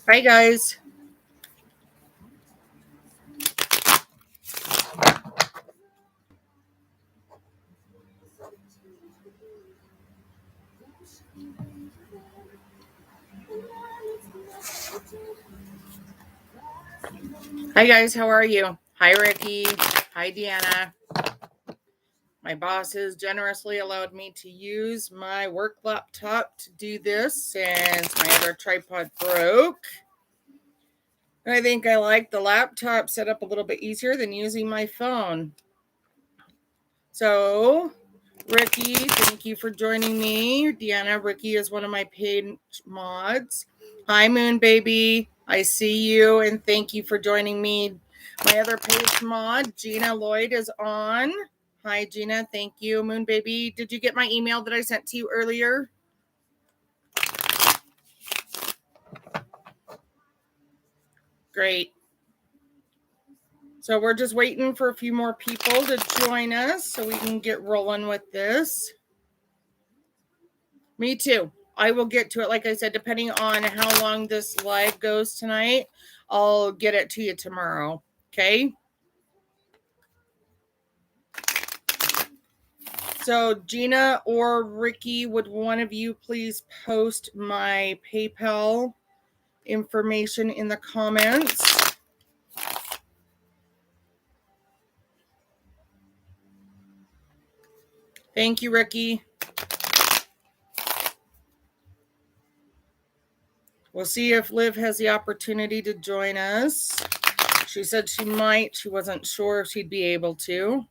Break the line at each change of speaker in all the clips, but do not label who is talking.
Hi, guys. Hi, guys. How are you? Hi, Ricky. Hi, Deanna. My boss has generously allowed me to use my work laptop to do this since my other tripod broke. I think I like the laptop set up a little bit easier than using my phone. So, Ricky, thank you for joining me. Deanna, Ricky is one of my paid mods. Hi, Moon Baby. I see you, and thank you for joining me. My other page mod, Gina Lloyd, is on. Hi, Gina. Thank you. Moon Baby, did you get my email that I sent to you earlier? Great. So we're just waiting for a few more people to join us so we can get rolling with this. Me too. I will get to it. Like I said, depending on how long this live goes tonight, I'll get it to you tomorrow. Okay. So Gina or Ricky, would one of you please post my PayPal information in the comments? Thank you, Ricky. We'll see if Liv has the opportunity to join us. She said she might. She wasn't sure if she'd be able to.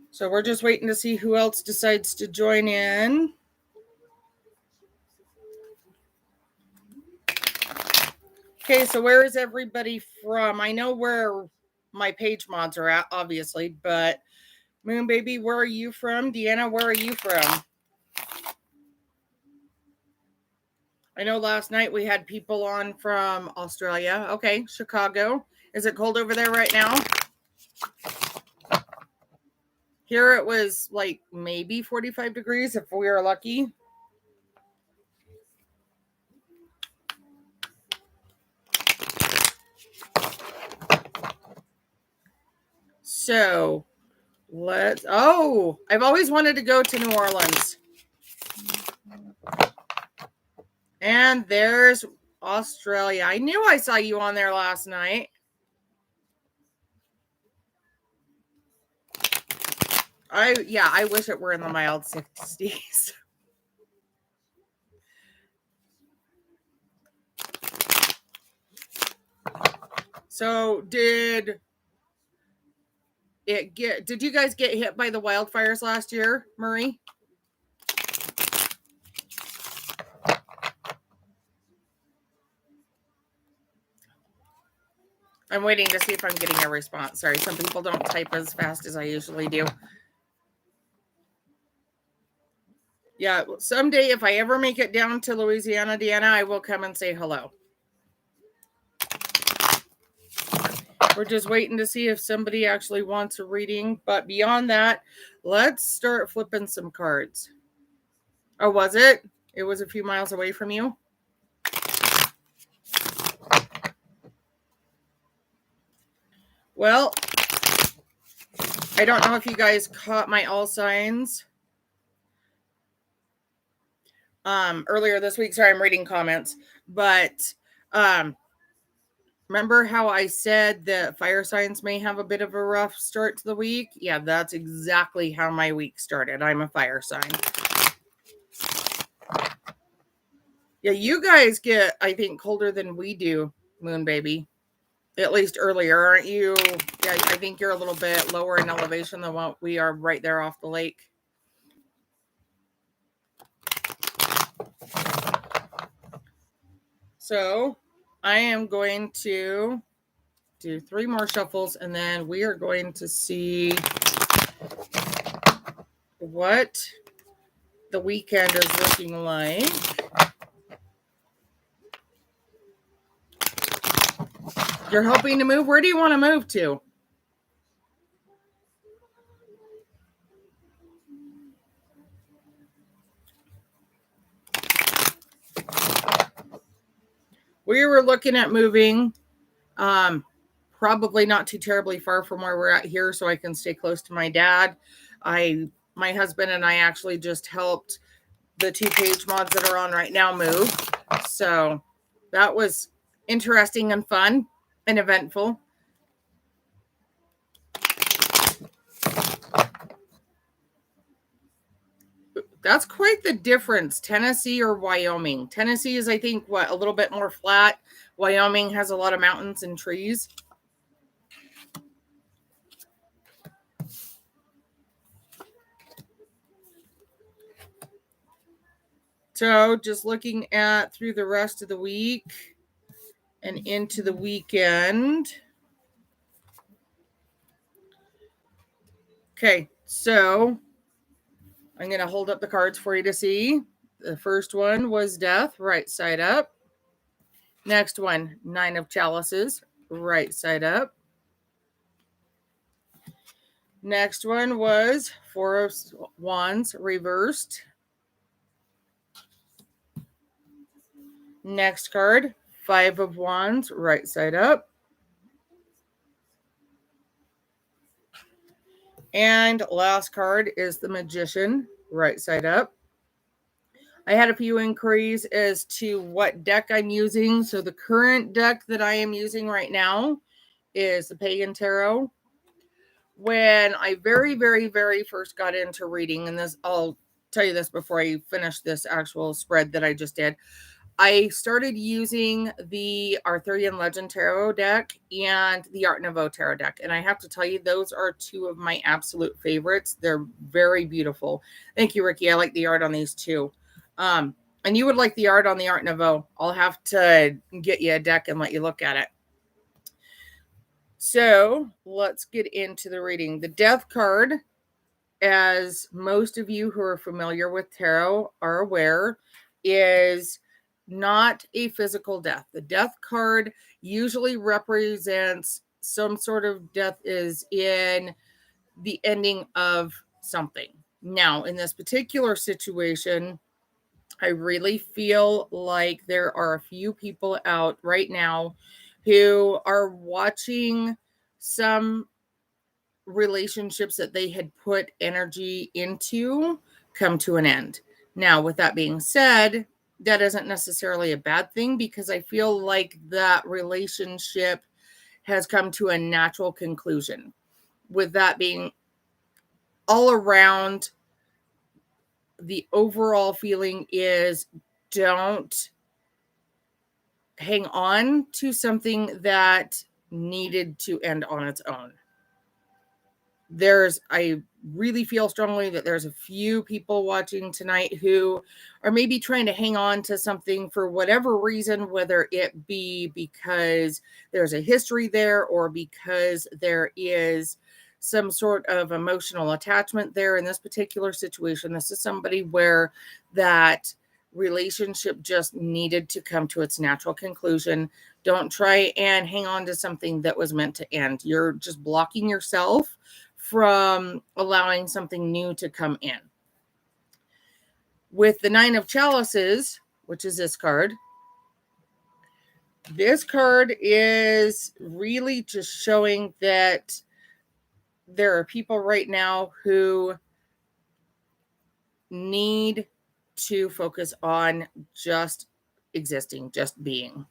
So we're just waiting to see who else decides to join in. Okay, so where is everybody from? I know where my page mods are at, obviously, but Moon Baby, where are you from? Deanna, where are you from? I know last night we had people on from Australia. Okay, Chicago. Is it cold over there right now? Here it was like maybe 45 degrees if we were lucky. So I've always wanted to go to New Orleans. And there's Australia. I knew I saw you on there last night. I wish it were in the mild 60s. So did you guys get hit by the wildfires last year, Murray? I'm waiting to see if I'm getting a response. Sorry, some people don't type as fast as I usually do. Yeah, someday if I ever make it down to Louisiana, Deanna, I will come and say hello. We're just waiting to see if somebody actually wants a reading. But beyond that, let's start flipping some cards. Oh, was it? It was a few miles away from you? Well, I don't know if you guys caught my all signs earlier this week. Sorry, I'm reading comments. But remember how I said that fire signs may have a bit of a rough start to the week? Yeah, that's exactly how my week started. I'm a fire sign. Yeah, you guys get, I think, colder than we do, Moon Baby. At least earlier, aren't you? Yeah, I think you're a little bit lower in elevation than what we are right there off the lake. So I am going to do 3 more shuffles, and then we are going to see what the weekend is looking like. You're hoping to move? Where do you want to move to? we were looking at moving, probably not too terribly far from where we're at here, so I can stay close to my dad. My husband and I actually just helped the 2 page mods that are on right now move. So that was interesting and fun and eventful. That's quite the difference, Tennessee or Wyoming. Tennessee is, I think, what, a little bit more flat. Wyoming has a lot of mountains and trees. So just looking at through the rest of the week and into the weekend. Okay, so I'm going to hold up the cards for you to see. The first one was Death, right side up. Next one, 9 of Chalices, right side up. Next one was 4 of Wands, reversed. Next card, 5 of Wands, right side up. And last card is the Magician, right side up. I had a few inquiries as to what deck I'm using. So the current deck that I am using right now is the Pagan Tarot. When I very first got into reading, and this, I'll tell you this before I finish this actual spread that I just did, I started using the Arthurian Legend Tarot deck and the Art Nouveau Tarot deck. And I have to tell you, those are 2 of my absolute favorites. They're very beautiful. Thank you, Ricky. I like the art on these too. And you would like the art on the Art Nouveau. I'll have to get you a deck and let you look at it. So let's get into the reading. The Death card, as most of you who are familiar with tarot are aware, is not a physical death. The Death card usually represents some sort of death is in the ending of something. Now, in this particular situation, I really feel like there are a few people out right now who are watching some relationships that they had put energy into come to an end. Now, with that being said, that isn't necessarily a bad thing, because I feel like that relationship has come to a natural conclusion. With that being all around, the overall feeling is don't hang on to something that needed to end on its own. I really feel strongly that there's a few people watching tonight who are maybe trying to hang on to something for whatever reason, whether it be because there's a history there or because there is some sort of emotional attachment there. In this particular situation, this is somebody where that relationship just needed to come to its natural conclusion. Don't try and hang on to something that was meant to end. You're just blocking yourself from allowing something new to come in. With the 9 of Chalices, which is this card is really just showing that there are people right now who need to focus on just existing, just being.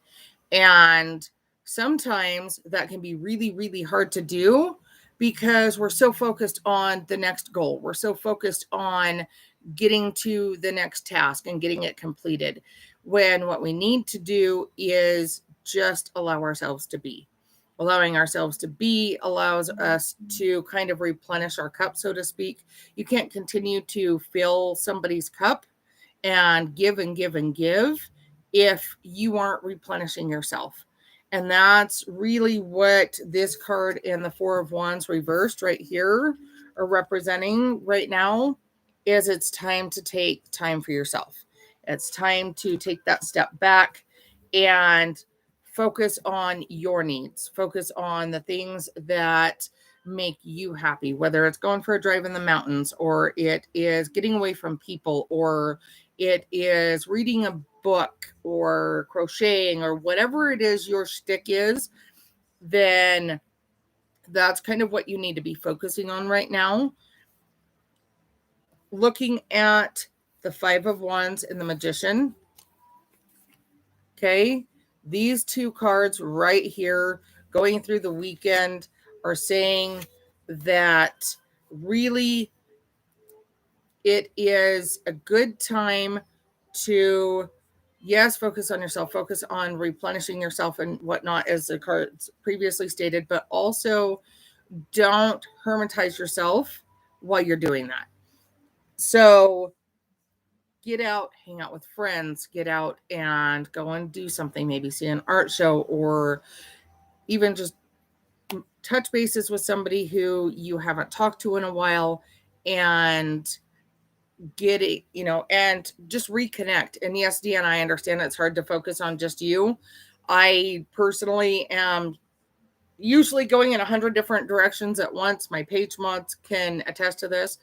And sometimes that can be really hard to do, because we're so focused on the next goal. We're so focused on getting to the next task and getting it completed, when what we need to do is just allow ourselves to be. Allowing ourselves to be allows us to kind of replenish our cup, so to speak. You can't continue to fill somebody's cup and give if you aren't replenishing yourself. And that's really what this card and the 4 of Wands reversed right here are representing right now. Is it's time to take time for yourself. It's time to take that step back and focus on your needs. Focus on the things that make you happy, whether it's going for a drive in the mountains, or it is getting away from people, or it is reading a book or crocheting or whatever it is your shtick is, then that's kind of what you need to be focusing on right now. Looking at the Five of Wands and the Magician. Okay. These two cards right here going through the weekend are saying that really it is a good time to, yes, focus on yourself, focus on replenishing yourself and whatnot, as the cards previously stated, but also don't hermitize yourself while you're doing that. So get out, hang out with friends, get out and go and do something, maybe see an art show, or even just touch bases with somebody who you haven't talked to in a while, and get it, and just reconnect. And yes, Deanna, I understand it's hard to focus on just you. I personally am usually going in 100 different directions at once. My page mods can attest to this,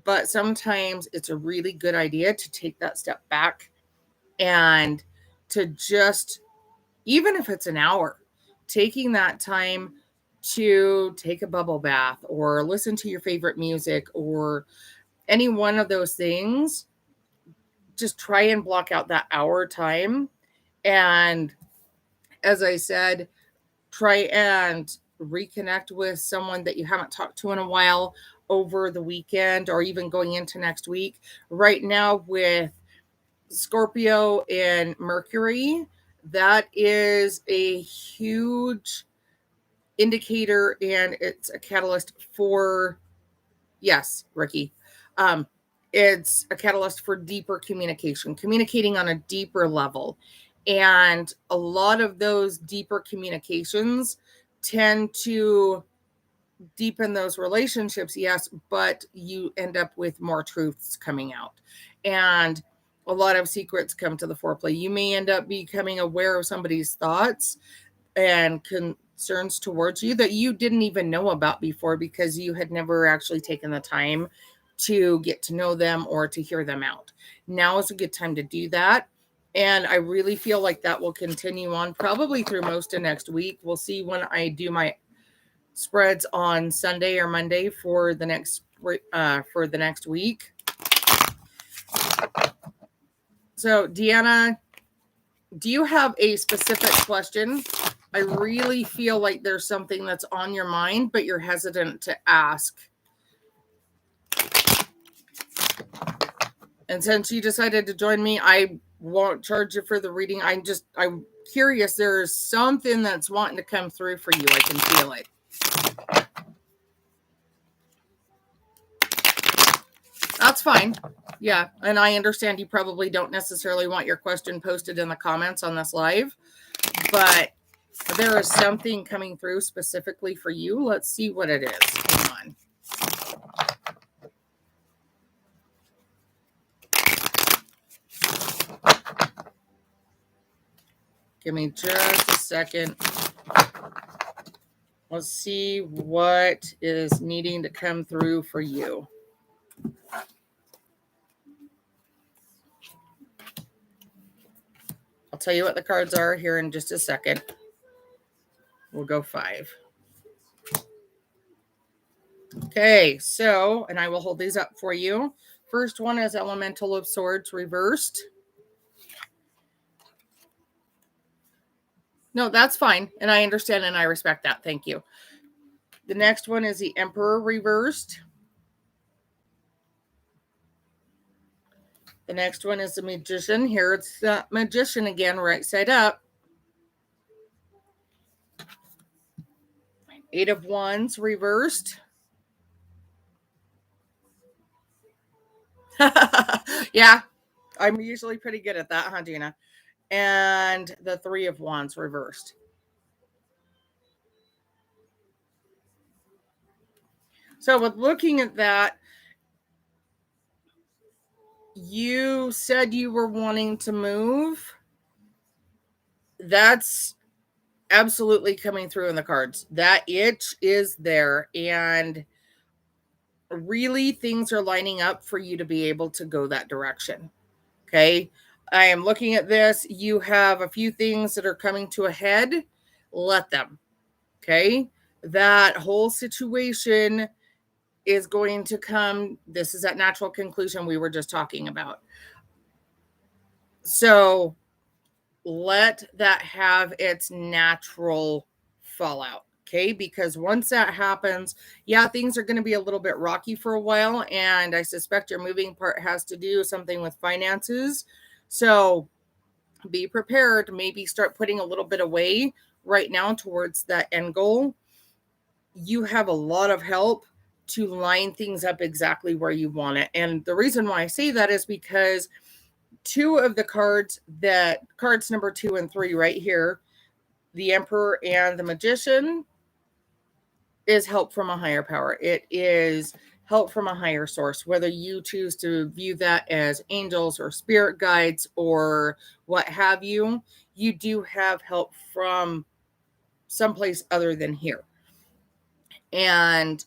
but sometimes it's a really good idea to take that step back and to just, even if it's an hour, taking that time to take a bubble bath or listen to your favorite music or any one of those things. Just try and block out that hour time. And as I said, try and reconnect with someone that you haven't talked to in a while over the weekend or even going into next week. Right now with Scorpio and Mercury, that is a huge indicator, and it's a catalyst for, yes, Ricky, it's a catalyst for deeper communication, communicating on a deeper level. And a lot of those deeper communications tend to deepen those relationships, yes, but you end up with more truths coming out. And a lot of secrets come to the foreplay. You may end up becoming aware of somebody's thoughts and concerns towards you that you didn't even know about before, because you had never actually taken the time to get to know them or to hear them out. Now is a good time to do that. And I really feel like that will continue on probably through most of next week. We'll see when I do my spreads on Sunday or Monday for the next week. So, Deanna, do you have a specific question? I really feel like there's something that's on your mind, but you're hesitant to ask. And since you decided to join me, I won't charge you for the reading. I'm curious. There's something that's wanting to come through for you. I can feel it. That's fine. Yeah. And I understand you probably don't necessarily want your question posted in the comments on this live, but there is something coming through specifically for you. Let's see what it is. Hang on. Give me just a second. Let's see what is needing to come through for you. I'll tell you what the cards are here in just a second. We'll go 5. Okay, so, and I will hold these up for you. First one is Elemental of Swords reversed. No, that's fine. And I understand and I respect that. Thank you. The next one is the Emperor reversed. The next one is the Magician. Here it's the Magician again, right side up. 8 of Wands reversed. Yeah, I'm usually pretty good at that, huh, Gina? And the 3 of Wands reversed. So with looking at that, you said you were wanting to move. That's absolutely coming through in the cards. That itch is there, and really things are lining up for you to be able to go that direction. Okay. I am looking at this. You have a few things that are coming to a head. Let them. Okay. That whole situation is going to come. This is that natural conclusion we were just talking about. So let that have its natural fallout. Okay. Because once that happens, yeah, things are going to be a little bit rocky for a while. And I suspect your moving part has to do something with finances. So be prepared. Maybe start putting a little bit away right now towards that end goal. You have a lot of help to line things up exactly where you want it. And the reason why I say that is because two of the cards number 2 and 3 right here, the Emperor and the Magician, is help from a higher power. It is help from a higher source, whether you choose to view that as angels or spirit guides or what have you. You do have help from someplace other than here. And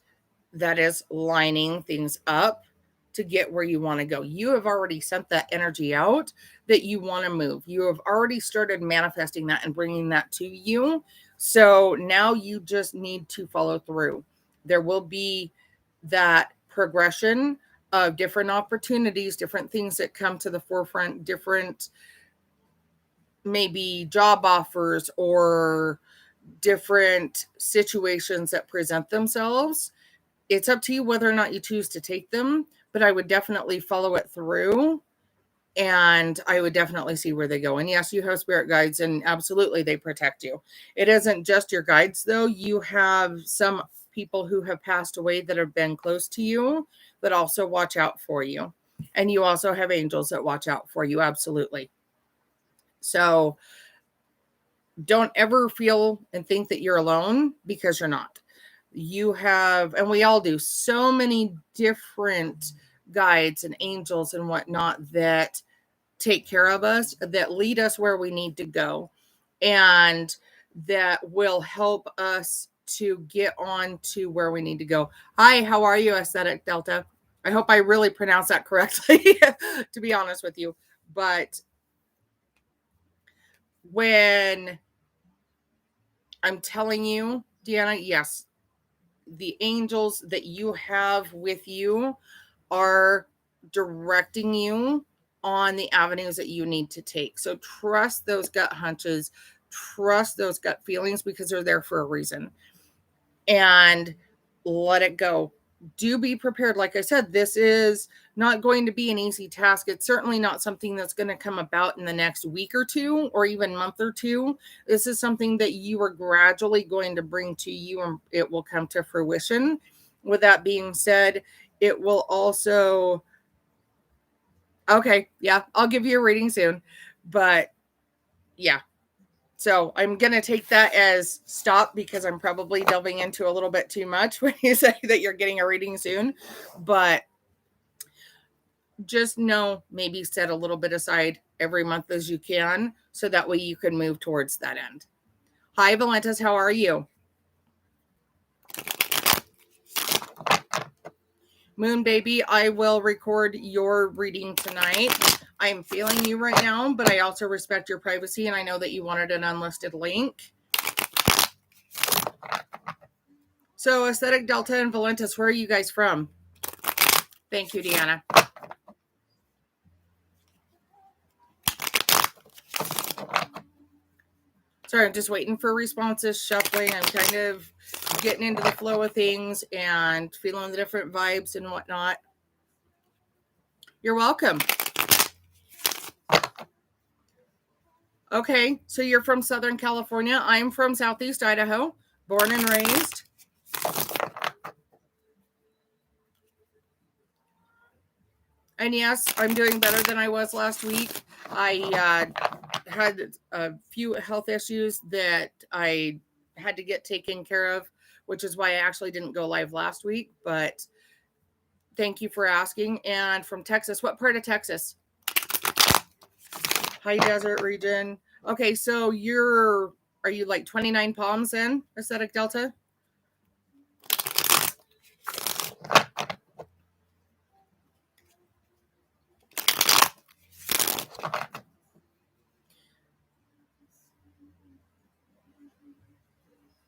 that is lining things up to get where you want to go. You have already sent that energy out that you want to move. You have already started manifesting that and bringing that to you. So now you just need to follow through. There will be that progression of different opportunities, different things that come to the forefront, different maybe job offers or different situations that present themselves. It's up to you whether or not you choose to take them, but I would definitely follow it through and I would definitely see where they go. And yes, you have spirit guides and absolutely they protect you. It isn't just your guides though. You have some people who have passed away that have been close to you that also watch out for you. And you also have angels that watch out for you. Absolutely. So don't ever feel and think that you're alone because you're not. You have, and we all do, so many different guides and angels and whatnot that take care of us, that lead us where we need to go, and that will help us to get on to where we need to go. Hi, how are you, Aesthetic Delta? I hope I really pronounced that correctly, to be honest with you. But when I'm telling you, Deanna, yes, the angels that you have with you are directing you on the avenues that you need to take. So trust those gut hunches, trust those gut feelings because they're there for a reason. And let it go. Do be prepared. Like I said, this is not going to be an easy task. It's certainly not something that's going to come about in the next week or two or even month or two. This is something that you are gradually going to bring to you and it will come to fruition. With that being said, it will also, okay, yeah, I'll give you a reading soon. But yeah, so I'm going to take that as stop because I'm probably delving into a little bit too much when you say that you're getting a reading soon. But just know, maybe set a little bit aside every month as you can so that way you can move towards that end. Hi, Valentis, how are you? Moon baby, I will record your reading tonight. I am feeling you right now, but I also respect your privacy and I know that you wanted an unlisted link. So Aesthetic Delta and Valentis, where are you guys from? Thank you, Deanna. Sorry, I'm just waiting for responses, shuffling. I'm kind of getting into the flow of things and feeling the different vibes and whatnot. You're welcome. Okay, so you're from Southern California. I'm from Southeast Idaho, born and raised. And yes, I'm doing better than I was last week. I had a few health issues that I had to get taken care of, which is why I actually didn't go live last week. But thank you for asking. And from Texas, what part of Texas? High desert region. Okay, so are you like 29 Palms then, Aesthetic Delta?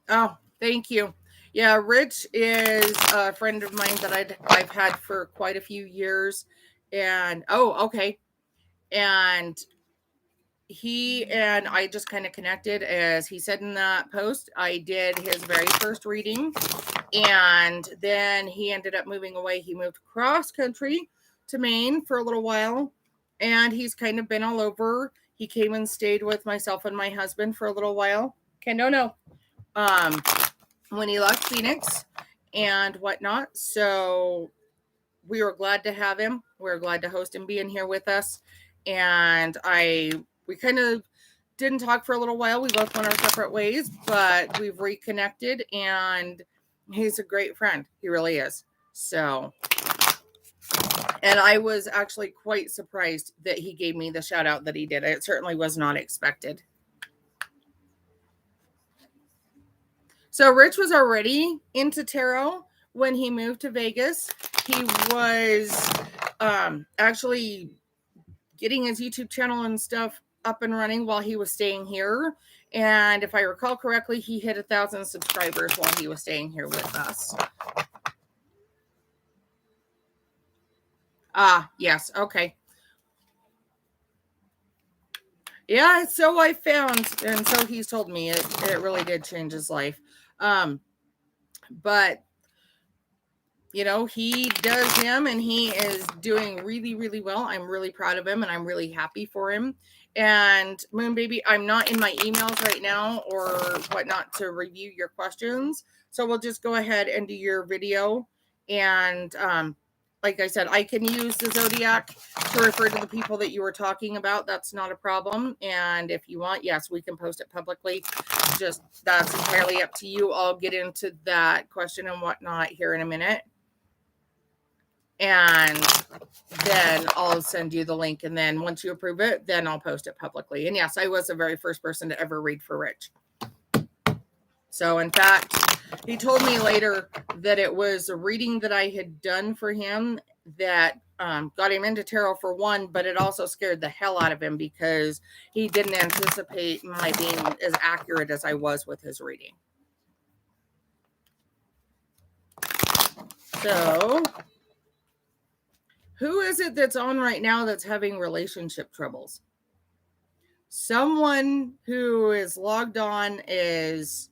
Oh, thank you. Yeah, Rich is a friend of mine that I've had for quite a few years. And oh, okay. And he and I just kind of connected, as he said in that post. I did his very first reading, and then he ended up moving away. He moved cross country to Maine for a little while, and he's kind of been all over. He came and stayed with myself and my husband for a little while. Okay, no. Um, when he left Phoenix and whatnot. So we were glad to have him. We were glad to host him being here with us. And we kind of didn't talk for a little while. We both went our separate ways, but we've reconnected, and he's a great friend. He really is. So, and I was actually quite surprised that he gave me the shout out that he did. It certainly was not expected. So Rich was already into tarot when he moved to Vegas. He was actually getting his YouTube channel and stuff up and running while he was staying here. And if I recall correctly, he hit 1,000 subscribers while he was staying here with us. Ah, yes. Okay. Yeah, so I found, and so he's told me it really did change his life. But you know, he does him, and he is doing really, really well. I'm really proud of him, and I'm really happy for him. And Moon Baby, I'm not in my emails right now or whatnot to review your questions. So we'll just go ahead and do your video. And like I said, I can use the Zodiac to refer to the people that you were talking about. That's not a problem. And if you want, yes, we can post it publicly. Just that's entirely up to you. I'll get into that question and whatnot here in a minute. And then I'll send you the link. And then once you approve it, then I'll post it publicly. And yes, I was the very first person to ever read for Rich. So in fact, he told me later that it was a reading that I had done for him that got him into tarot, for one, but it also scared the hell out of him because he didn't anticipate my being as accurate as I was with his reading. So who is it that's on right now that's having relationship troubles? Someone who is logged on is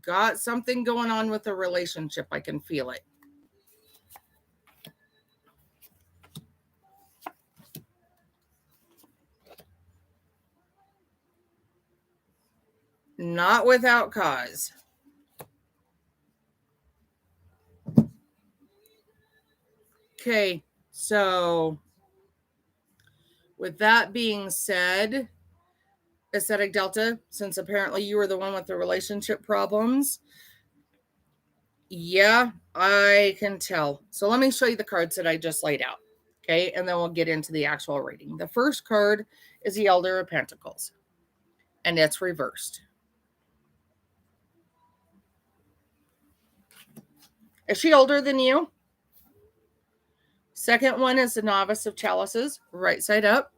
got something going on with a relationship. I can feel it. Not without cause. Okay, so with that being said, Aesthetic Delta, since apparently you were the one with the relationship problems, yeah, I can tell. So let me show you the cards that I just laid out. Okay, and then we'll get into the actual reading. The first card is the Elder of Pentacles, and it's reversed. Is she older than you? Second one is the Novice of Chalices, right side up.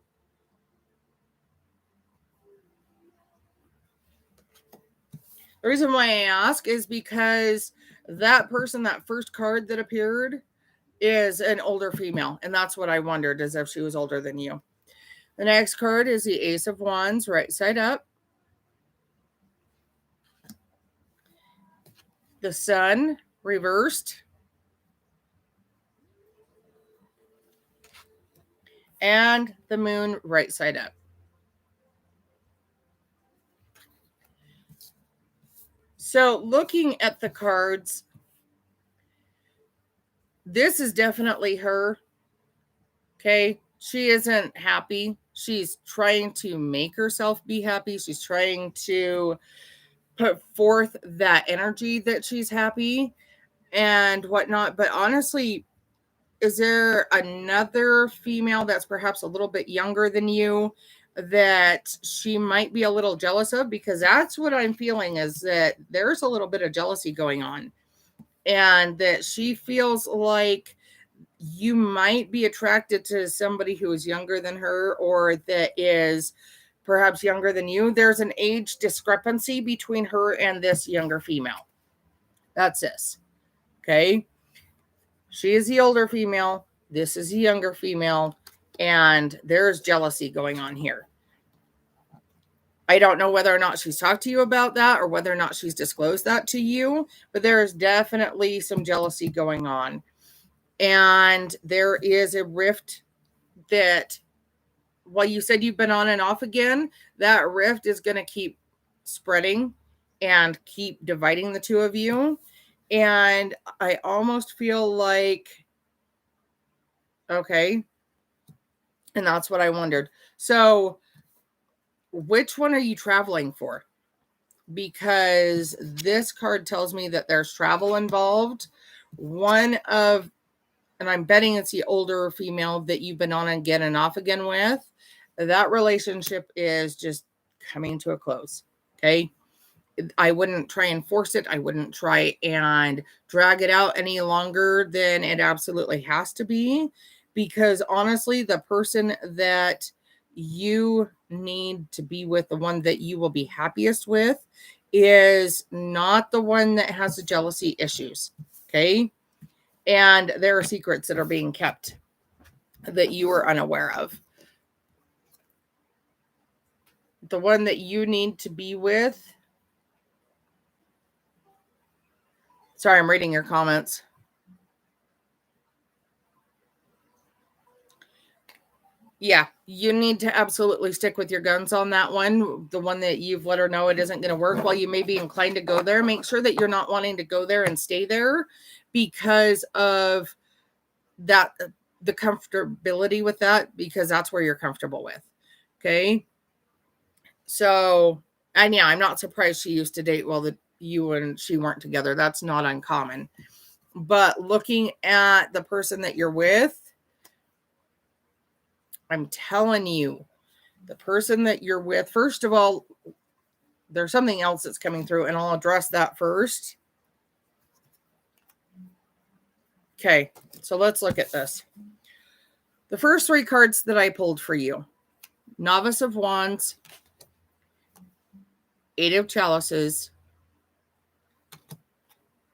The reason why I ask is because that person, that first card that appeared, is an older female. And that's what I wondered, is if she was older than you. The next card is the Ace of Wands, right side up. The Sun, reversed. And the Moon, right side up. So looking at the cards, this is definitely her. Okay. She isn't happy. She's trying to make herself be happy. She's trying to put forth that energy that she's happy and whatnot. But honestly, is there another female that's perhaps a little bit younger than you that she might be a little jealous of? Because that's what I'm feeling, is that there's a little bit of jealousy going on, and that she feels like you might be attracted to somebody who is younger than her, or that is perhaps younger than you. There's an age discrepancy between her and this younger female. That's this. Okay. She is the older female. This is the younger female. And there's jealousy going on here. I don't know whether or not she's talked to you about that or whether or not she's disclosed that to you, but there is definitely some jealousy going on. And there is a rift that, while you said you've been on and off again, that rift is going to keep spreading and keep dividing the two of you. And I almost feel like, okay. And that's what I wondered. So, which one are you traveling for? Because this card tells me that there's travel involved. And I'm betting it's the older female that you've been on again and off again with. That relationship is just coming to a close. Okay. I wouldn't try and force it. I wouldn't try and drag it out any longer than it absolutely has to be. Because honestly, the person that you need to be with, the one that you will be happiest with, is not the one that has the jealousy issues. Okay. And there are secrets that are being kept that you are unaware of. The one that you need to be with. Sorry, I'm reading your comments. Yeah, you need to absolutely stick with your guns on that one. The one that you've let her know it isn't going to work. While you may be inclined to go there, make sure that you're not wanting to go there and stay there because of that, the comfortability with that, because that's where you're comfortable with. Okay. So, and yeah, I'm not surprised she used to date while that you and she weren't together. That's not uncommon. But looking at the person that you're with, I'm telling you, the person that you're with, first of all, there's something else that's coming through, and I'll address that first. Okay, so let's look at this. The first three cards that I pulled for you: Novice of Wands, Eight of Chalices,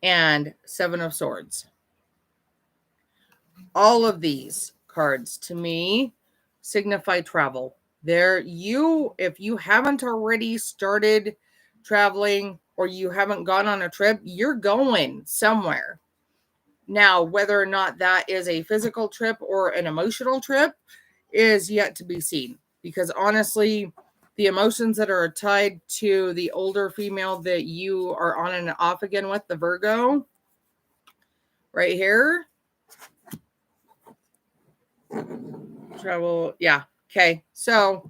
and Seven of Swords. All of these cards to me signify travel. If you haven't already started traveling or you haven't gone on a trip, you're going somewhere. Now, whether or not that is a physical trip or an emotional trip is yet to be seen. Because honestly, the emotions that are tied to the older female that you are on and off again with, the Virgo, right here. Travel, yeah. Okay, so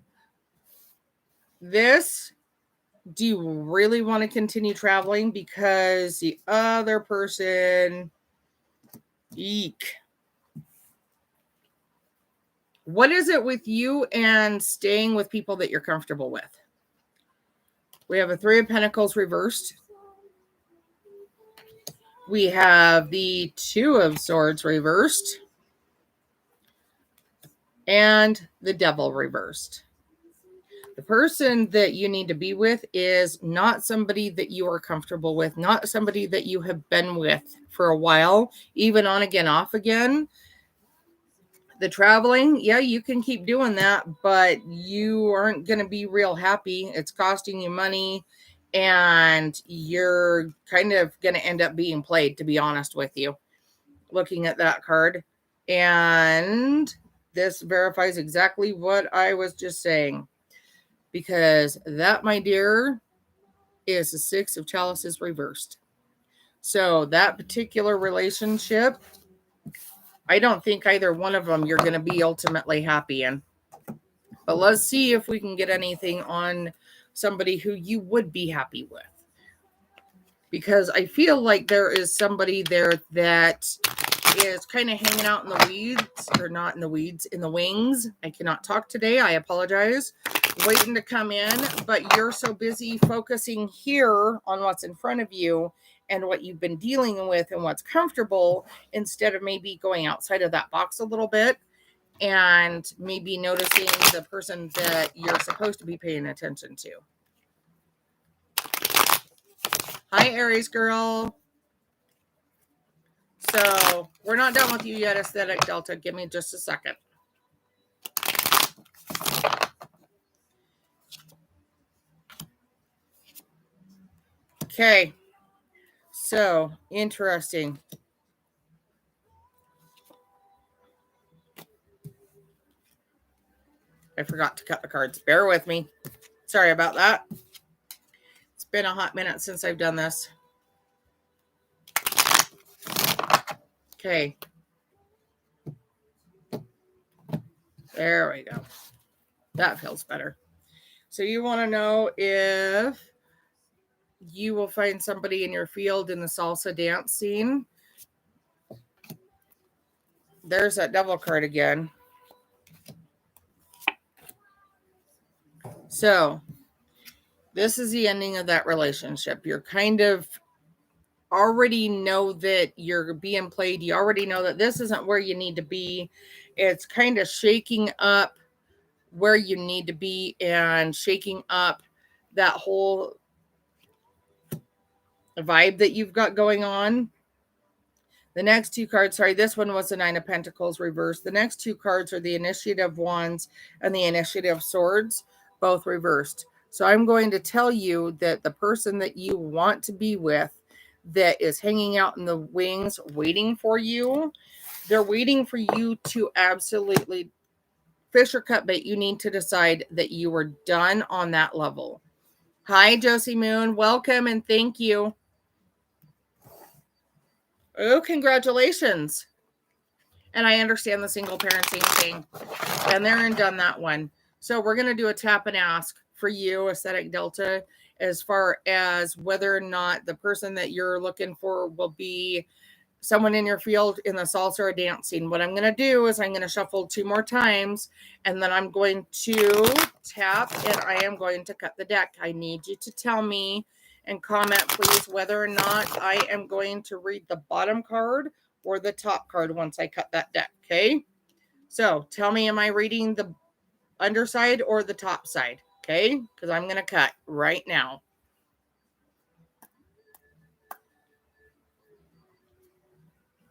do you really want to continue traveling? Because the other person, eek. What is it with you and staying with people that you're comfortable with? We have a Three of Pentacles reversed. We have the Two of Swords reversed. And the Devil reversed. The person that you need to be with is not somebody that you are comfortable with, not somebody that you have been with for a while, even on again, off again. The traveling, yeah, you can keep doing that, but you aren't going to be real happy. It's costing you money, and you're kind of going to end up being played, to be honest with you, looking at that card. And this verifies exactly what I was just saying. Because that, my dear, is the Six of Chalices reversed. So that particular relationship, I don't think either one of them you're going to be ultimately happy in. But let's see if we can get anything on somebody who you would be happy with. Because I feel like there is somebody there that is kind of hanging out in the weeds, or not in the weeds, in the wings. I cannot talk today. I apologize. Waiting to come in, but you're so busy focusing here on what's in front of you and what you've been dealing with and what's comfortable, instead of maybe going outside of that box a little bit and maybe noticing the person that you're supposed to be paying attention to. Hi, Aries girl. So we're not done with you yet, Aesthetic Delta. Give me just a second. Okay. So interesting. I forgot to cut the cards. Bear with me. Sorry about that. It's been a hot minute since I've done this. Okay. There we go. That feels better. So you want to know if you will find somebody in your field in the salsa dance scene. There's that devil card again. So this is the ending of that relationship. You're kind of already know that you're being played. You already know that this isn't where you need to be. It's kind of shaking up where you need to be and shaking up that whole vibe that you've got going on. The next two cards, sorry, this one was the Nine of Pentacles reversed. The next two cards are the Initiative Wands and the Initiative Swords, both reversed. So I'm going to tell you that the person that you want to be with that is hanging out in the wings waiting for you, they're waiting for you to absolutely fish or cut bait. You need to decide that you are done on that level. Hi, Josie Moon. Welcome and thank you. Oh, congratulations. And I understand the single parenting thing. And there and done that one. So we're going to do a tap and ask for you, Aesthetic Delta, as far as whether or not the person that you're looking for will be someone in your field in the salsa or dancing. What I'm going to do is I'm going to shuffle 2 more times, and then I'm going to tap, and I am going to cut the deck. I need you to tell me and comment, please, whether or not I am going to read the bottom card or the top card once I cut that deck, okay? So tell me, am I reading the underside or the top side, okay? Because I'm going to cut right now.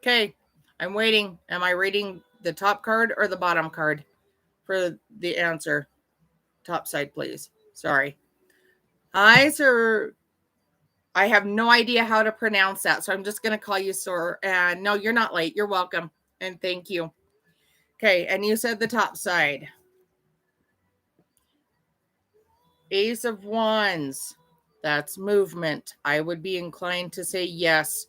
Okay, I'm waiting. Am I reading the top card or the bottom card for the answer? Top side, please. Sorry. Hi, sir. I have no idea how to pronounce that, so I'm just going to call you sir. And no, you're not late. You're welcome. And thank you. Okay, and you said the top side. Ace of Wands. That's movement. I would be inclined to say yes.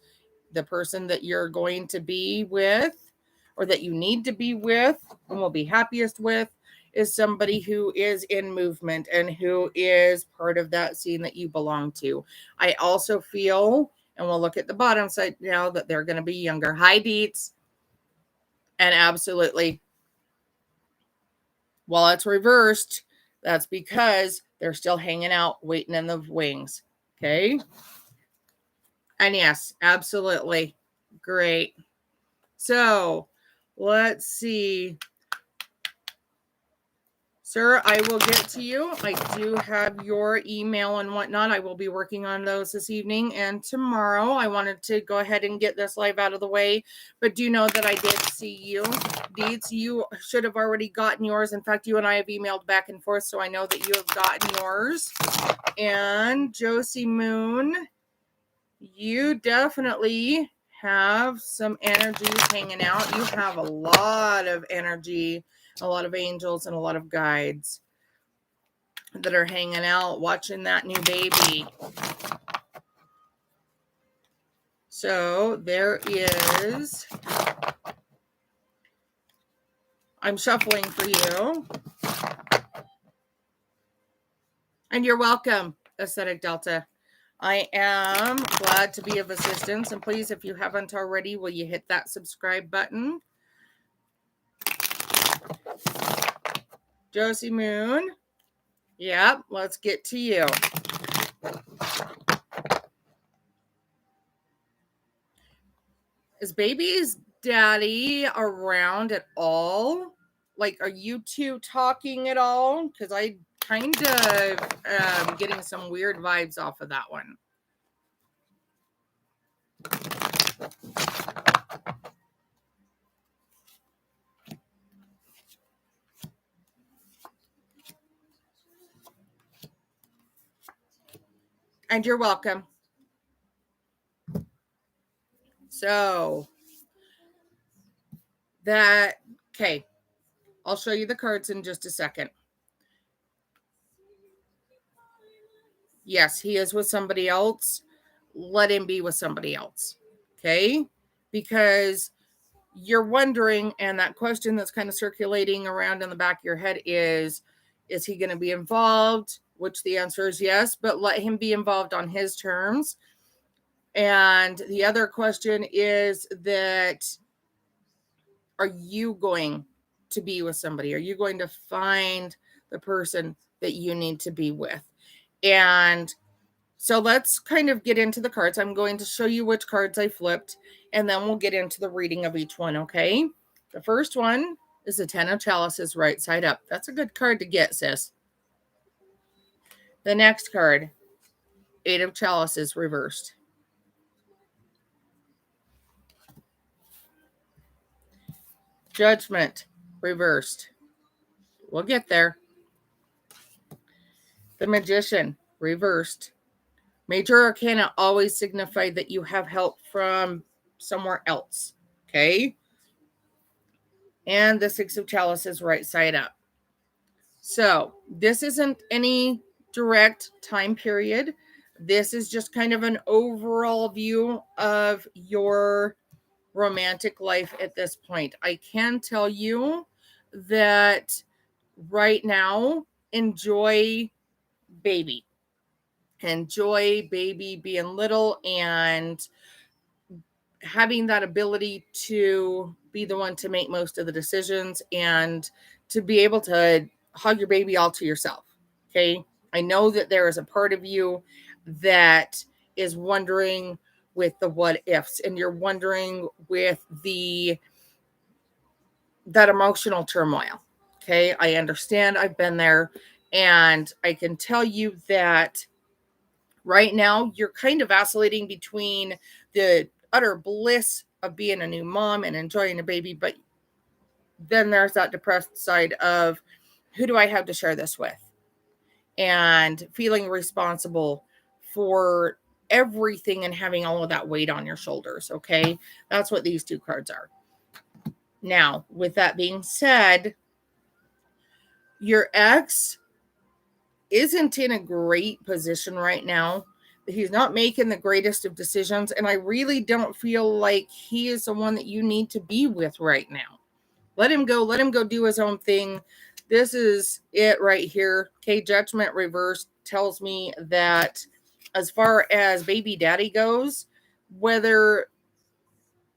The person that you're going to be with or that you need to be with and will be happiest with is somebody who is in movement and who is part of that scene that you belong to. I also feel, and we'll look at the bottom side now, that they're going to be younger. Hi, Deets. And absolutely, while it's reversed, that's because they're still hanging out, waiting in the wings. Okay. And yes, absolutely. Great. So let's see. Sir, I will get to you. I do have your email and whatnot. I will be working on those this evening and tomorrow. I wanted to go ahead and get this live out of the way, but do know that I did see you. Deeds, you should have already gotten yours. In fact, you and I have emailed back and forth, so I know that you have gotten yours. And Josie Moon, you definitely have some energies hanging out. You have a lot of energy, a lot of angels, and a lot of guides that are hanging out watching that new baby. So there is, I'm shuffling for you. And you're welcome, Aesthetic Delta. I am glad to be of assistance. And please, if you haven't already, will you hit that subscribe button? Josie Moon. Yep, let's get to you. Is baby's daddy around at all? like, are you two talking at all? Because I kind of getting some weird vibes off of that one. And you're welcome. So that, okay, I'll show you the cards in just a second. Yes, he is with somebody else. Let him be with somebody else. Okay? Because you're wondering, and that question that's kind of circulating around in the back of your head is he going to be involved? Which the answer is yes, but let him be involved on his terms. And the other question is that, are you going to be with somebody? Are you going to find the person that you need to be with? And so let's kind of get into the cards. I'm going to show you which cards I flipped, and then we'll get into the reading of each one, okay? The first one is the 10 of Chalices right side up. That's a good card to get, sis. The next card, 8 of Chalices reversed. Judgment reversed. We'll get there. The Magician reversed. Major Arcana always signify that you have help from somewhere else, okay? And the 6 of Chalices right side up. So this isn't any direct time period. This is just kind of an overall view of your romantic life at this point. I can tell you that right now, enjoy baby. Enjoy baby being little and having that ability to be the one to make most of the decisions and to be able to hug your baby all to yourself. Okay. I know that there is a part of you that is wondering with the what ifs, and you're wondering with that emotional turmoil. Okay. I understand. I've been there, and I can tell you that right now you're kind of vacillating between the utter bliss of being a new mom and enjoying a baby, but then there's that depressed side of, who do I have to share this with? And feeling responsible for everything and having all of that weight on your shoulders. Okay. That's what these two cards are. Now, with that being said, your ex isn't in a great position right now. He's not making the greatest of decisions, and I really don't feel like he is the one that you need to be with right now. Let him go. Let him go do his own thing. This is it right here. Okay, Judgment reversed tells me that as far as baby daddy goes, whether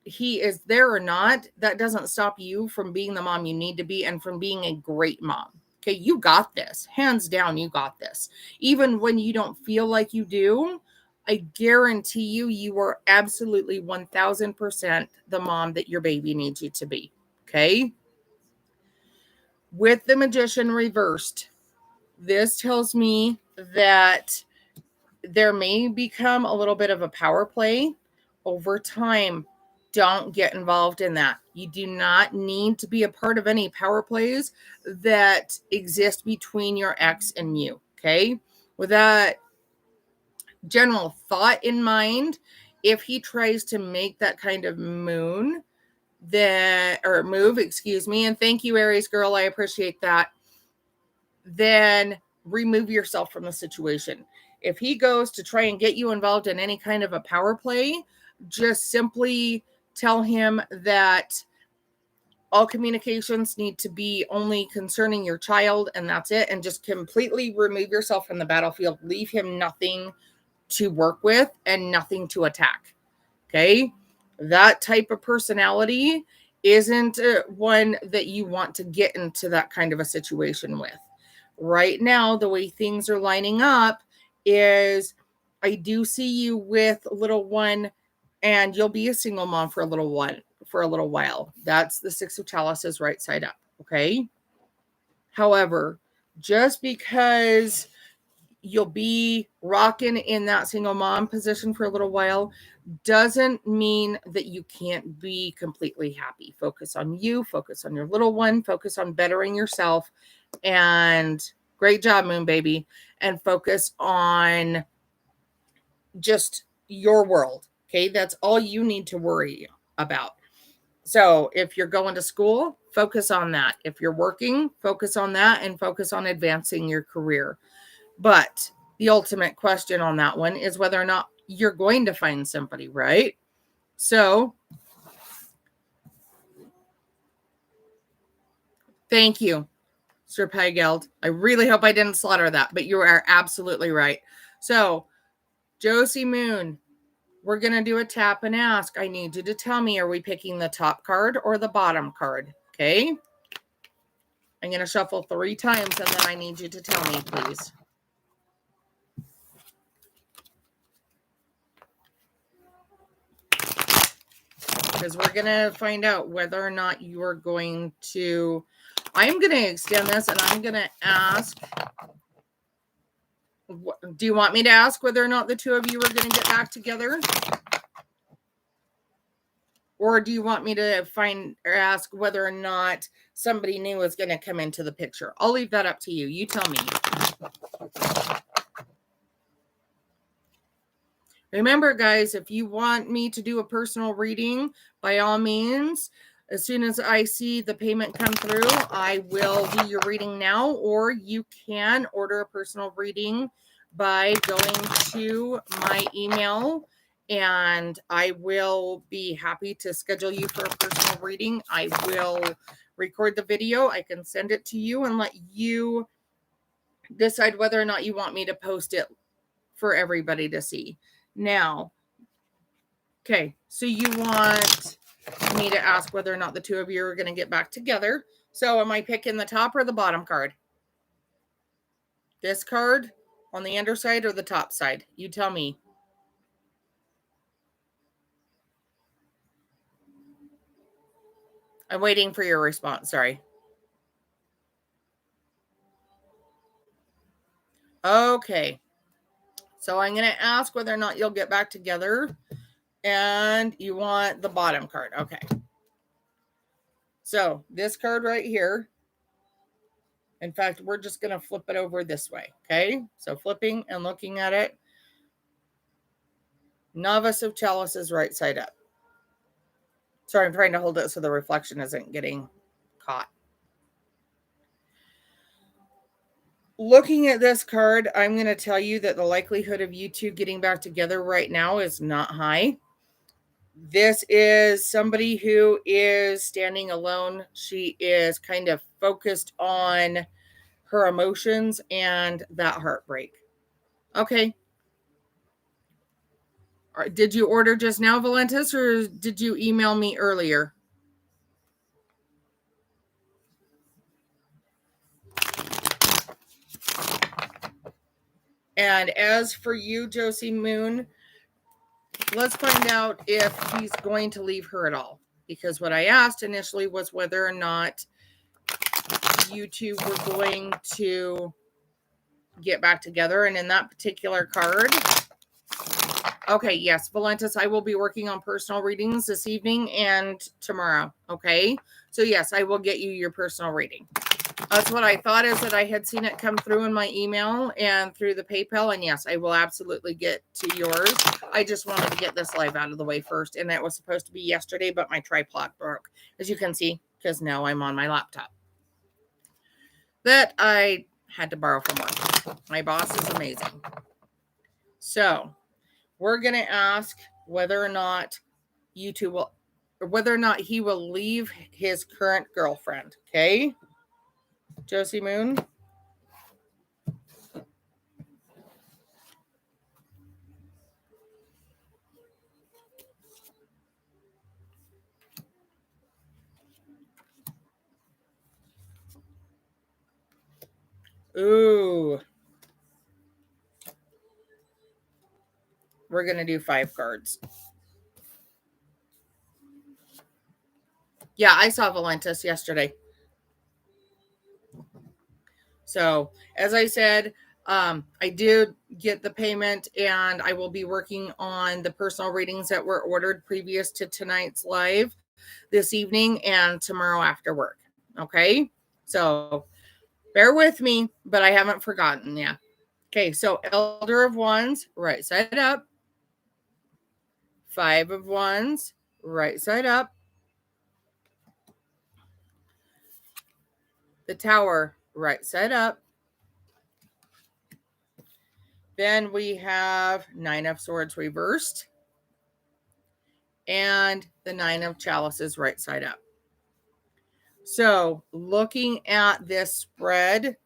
he is there or not, that doesn't stop you from being the mom you need to be and from being a great mom. Okay, you got this. Hands down, you got this. Even when you don't feel like you do, I guarantee you, you are absolutely 1000% the mom that your baby needs you to be. Okay? With the Magician reversed, this tells me that there may become a little bit of a power play over time. Don't get involved in that. You do not need to be a part of any power plays that exist between your ex and you. Okay. With that general thought in mind, if he tries to make that kind of move, excuse me, and thank you, Aries girl, I appreciate that, then remove yourself from the situation. If he goes to try and get you involved in any kind of a power play, just simply tell him that all communications need to be only concerning your child, and that's it. And just completely remove yourself from the battlefield. Leave him nothing to work with and nothing to attack. Okay? That type of personality isn't one that you want to get into that kind of a situation with. Right now, the way things are lining up is I do see you with little one, and you'll be a single mom for a little while. That's the 6 of Chalices right side up. Okay. However, just because you'll be rocking in that single mom position for a little while doesn't mean that you can't be completely happy. Focus on you, focus on your little one, focus on bettering yourself, and great job, Moon Baby, and focus on just your world. Okay, that's all you need to worry about. So if you're going to school, focus on that. If you're working, focus on that and focus on advancing your career. But the ultimate question on that one is whether or not you're going to find somebody, right? So thank you, Sir Pygeld. I really hope I didn't slaughter that, but you are absolutely right. So, Josie Moon, we're going to do a tap and ask. I need you to tell me, are we picking the top card or the bottom card? Okay. I'm going to shuffle 3 times and then I need you to tell me, please. Because we're going to find out whether or not you are going to... I'm going to extend this and I'm going to ask... Do you want me to ask whether or not the two of you are going to get back together? Or do you want me to ask whether or not somebody new is going to come into the picture? I'll leave that up to you. You tell me. Remember, guys, if you want me to do a personal reading, by all means, as soon as I see the payment come through, I will do your reading now, or you can order a personal reading by going to my email, and I will be happy to schedule you for a personal reading. I will record the video. I can send it to you and let you decide whether or not you want me to post it for everybody to see. Now, okay, so you want me to ask whether or not the two of you are going to get back together. So am I picking the top or the bottom card? This card on the underside or the top side? You tell me. I'm waiting for your response. Sorry. Okay. So I'm going to ask whether or not you'll get back together. And you want the bottom card. Okay. So this card right here. In fact, we're just going to flip it over this way. Okay. So flipping and looking at it. Novice of Chalices right side up. Sorry, I'm trying to hold it so the reflection isn't getting caught. Looking at this card, I'm going to tell you that the likelihood of you two getting back together right now is not high. This is somebody who is standing alone. She is kind of focused on her emotions and that heartbreak. Okay. Did you order just now, Valentis, or did you email me earlier? And as for you, Josie Moon, let's find out if he's going to leave her at all. Because what I asked initially was whether or not you two were going to get back together. And in that particular card, okay, yes, Valentis, I will be working on personal readings this evening and tomorrow. Okay, so yes, I will get you your personal reading. That's what I thought, is that I had seen it come through in my email and through the PayPal. And yes, I will absolutely get to yours. I just wanted to get this live out of the way first. And that was supposed to be yesterday, but my tripod broke, as you can see, because now I'm on my laptop that I had to borrow from work. My boss is amazing. So we're going to ask whether or not you two will, or whether or not he will leave his current girlfriend. Okay, Josie Moon. Ooh. We're going to do 5 cards. Yeah, I saw Valentis yesterday. So as I said, I did get the payment, and I will be working on the personal readings that were ordered previous to tonight's live this evening and tomorrow after work. Okay. So bear with me, but I haven't forgotten. Yeah. Okay. So Elder of Wands, right side up. Five of Wands, right side up. The Tower, right side up. Then we have Nine of Swords reversed. And the Nine of Chalices right side up. So looking at this spread,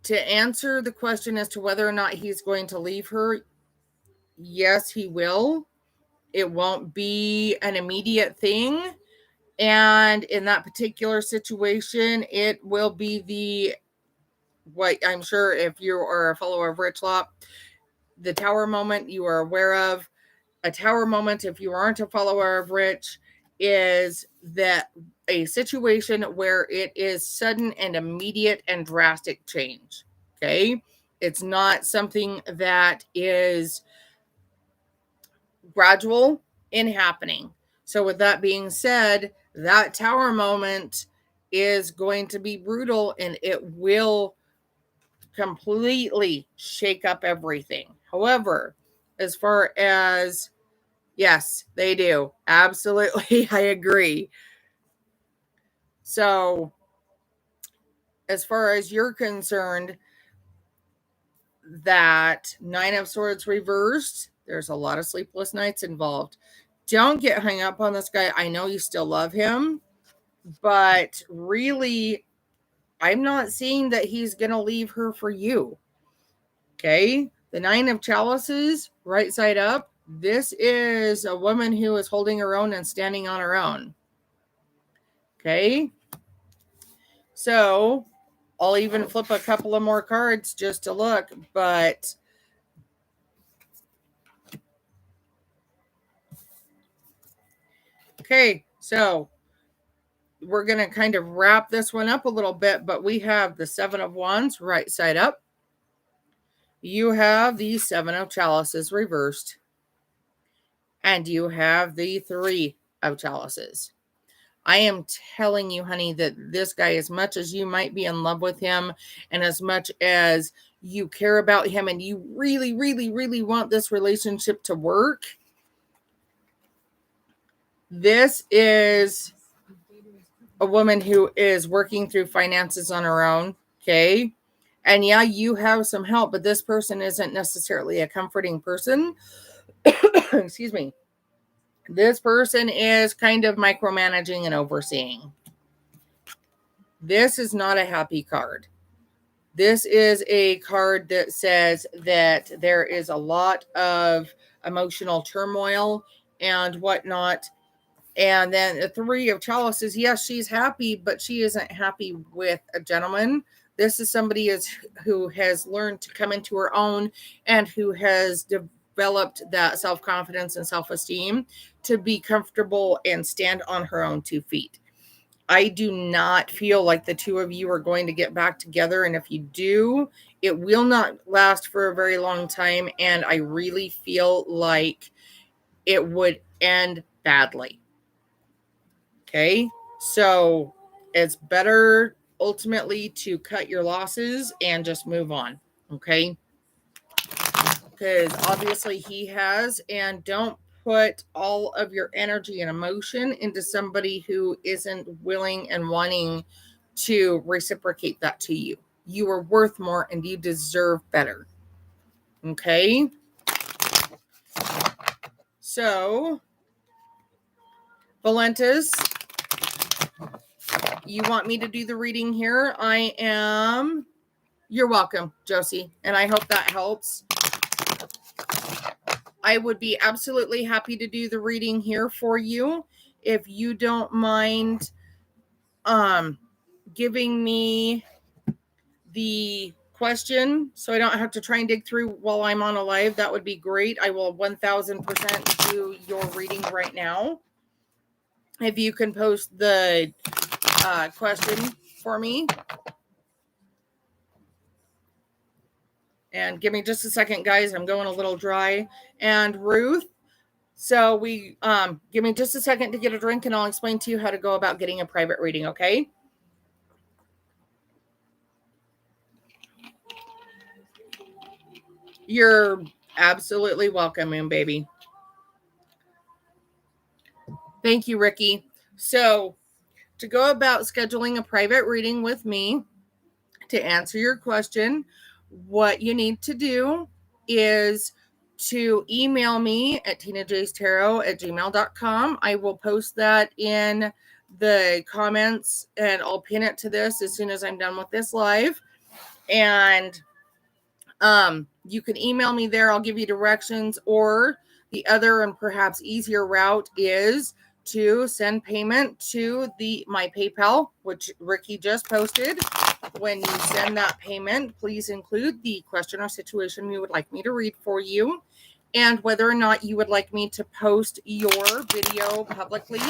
to answer the question as to whether or not he's going to leave her, yes, he will. It won't be an immediate thing. And in that particular situation, it will be what I'm sure if you are a follower of Rich Lop, the Tower moment you are aware of. A Tower moment, if you aren't a follower of Rich, is that a situation where it is sudden and immediate and drastic change. Okay. It's not something that is gradual in happening. So with that being said, that Tower moment is going to be brutal, and it will completely shake up everything. However, as far as, yes, they do. Absolutely. I agree. So, as far as you're concerned, that Nine of Swords reversed, there's a lot of sleepless nights involved. Don't get hung up on this guy. I know you still love him, but really, I'm not seeing that he's going to leave her for you. Okay. The Nine of Chalices, right side up. This is a woman who is holding her own and standing on her own. Okay. So I'll even flip a couple of more cards just to look, but okay. So we're going to kind of wrap this one up a little bit, but we have the Seven of Wands right side up. You have the Seven of Chalices reversed. And you have the Three of Chalices. I am telling you, honey, that this guy, as much as you might be in love with him and as much as you care about him and you really, really, really want this relationship to work, this is a woman who is working through finances on her own, okay? And yeah, you have some help, but this person isn't necessarily a comforting person. Excuse me. This person is kind of micromanaging and overseeing. This is not a happy card. This is a card that says that there is a lot of emotional turmoil and whatnot. And then the Three of Chalices, yes, she's happy, but she isn't happy with a gentleman. This is somebody who has learned to come into her own and who has developed that self-confidence and self-esteem to be comfortable and stand on her own 2 feet. I do not feel like the two of you are going to get back together. And if you do, it will not last for a very long time. And I really feel like it would end badly. Okay. So it's better ultimately to cut your losses and just move on. Okay. Because obviously he has, and don't put all of your energy and emotion into somebody who isn't willing and wanting to reciprocate that to you. You are worth more and you deserve better. Okay. So, Valentis, you want me to do the reading here? I am. You're welcome, Josie. And I hope that helps. I would be absolutely happy to do the reading here for you. If you don't mind giving me the question so I don't have to try and dig through while I'm on a live, that would be great. I will 1000% do your reading right now. If you can post the question for me. And give me just a second, guys. I'm going a little dry. And Ruth, so give me just a second to get a drink and I'll explain to you how to go about getting a private reading, okay? You're absolutely welcome, Moon Baby. Thank you, Ricky. So to go about scheduling a private reading with me, to answer your question, what you need to do is to email me at tinajstarot@gmail.com. I will post that in the comments and I'll pin it to this as soon as I'm done with this live. And you can email me there. I'll give you directions, or the other and perhaps easier route is to send payment to my PayPal, which Ricky just posted. When you send that payment, please include the question or situation you would like me to read for you, and whether or not you would like me to post your video publicly,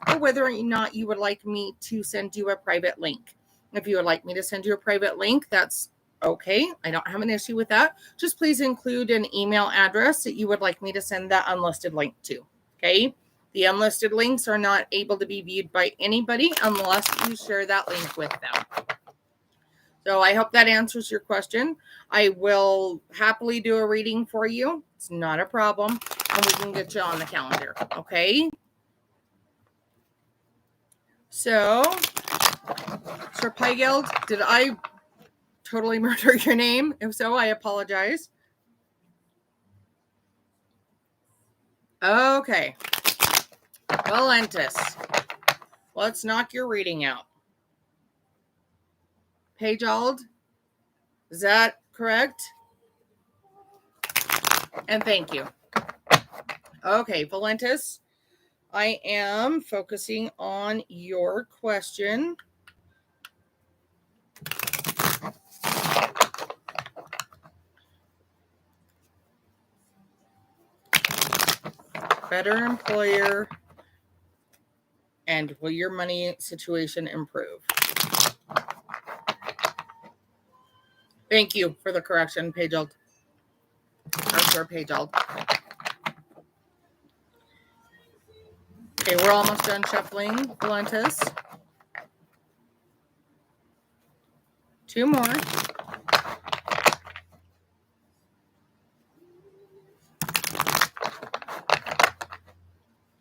or whether or not you would like me to send you a private link. If you would like me to send you a private link, that's okay. I don't have an issue with that. Just please include an email address that you would like me to send that unlisted link to. Okay. The unlisted links are not able to be viewed by anybody unless you share that link with them. So I hope that answers your question. I will happily do a reading for you. It's not a problem. And we can get you on the calendar. Okay. So, Sir Pygeld, did I totally murder your name? If so, I apologize. Okay. Valentis, let's knock your reading out. Pageld, is that correct? And thank you. Okay, Valentis, I am focusing on your question. Better employer, and will your money situation improve? Thank you for the correction, Pageld. Or Sir Pageld. Okay, we're almost done shuffling, Valentis. 2 more.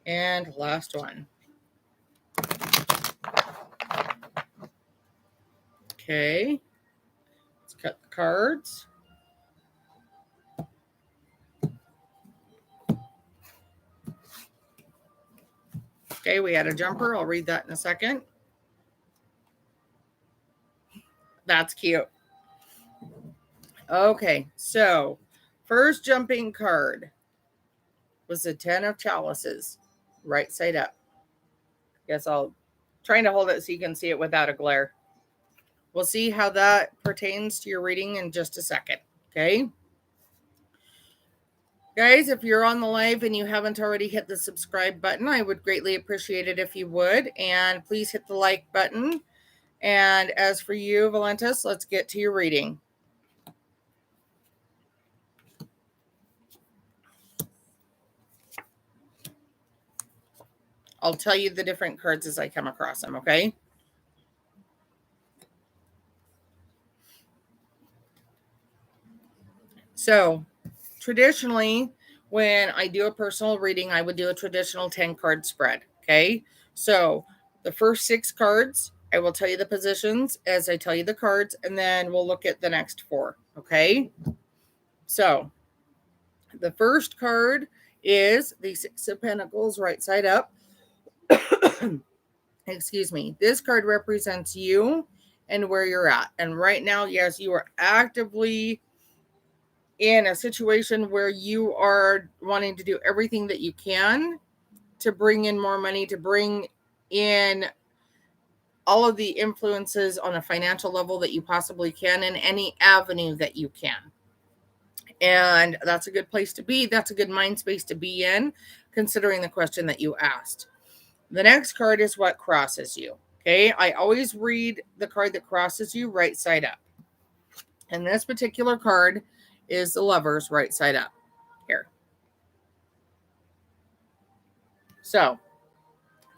And last one. Okay. Let's cut the cards. Okay, we had a jumper. I'll read that in a second. That's cute. Okay, so first jumping card was the 10 of Chalices, right side up. Guess I'll trying to hold it so you can see it without a glare. We'll see how that pertains to your reading in just a second. Okay. Guys, if you're on the live and you haven't already hit the subscribe button, I would greatly appreciate it if you would. And please hit the like button. And as for you, Valentis, let's get to your reading. I'll tell you the different cards as I come across them, okay? So, traditionally, when I do a personal reading, I would do a traditional 10-card spread, okay? So, the first 6 cards, I will tell you the positions as I tell you the cards, and then we'll look at the next 4, okay? So, the first card is the Six of Pentacles, right side up. Excuse me. This card represents you and where you're at. And right now, yes, you are actively in a situation where you are wanting to do everything that you can to bring in more money, to bring in all of the influences on a financial level that you possibly can in any avenue that you can. And that's a good place to be. That's a good mind space to be in, considering the question that you asked. The next card is what crosses you. Okay, I always read the card that crosses you right side up. And this particular card is the Lovers right side up here. So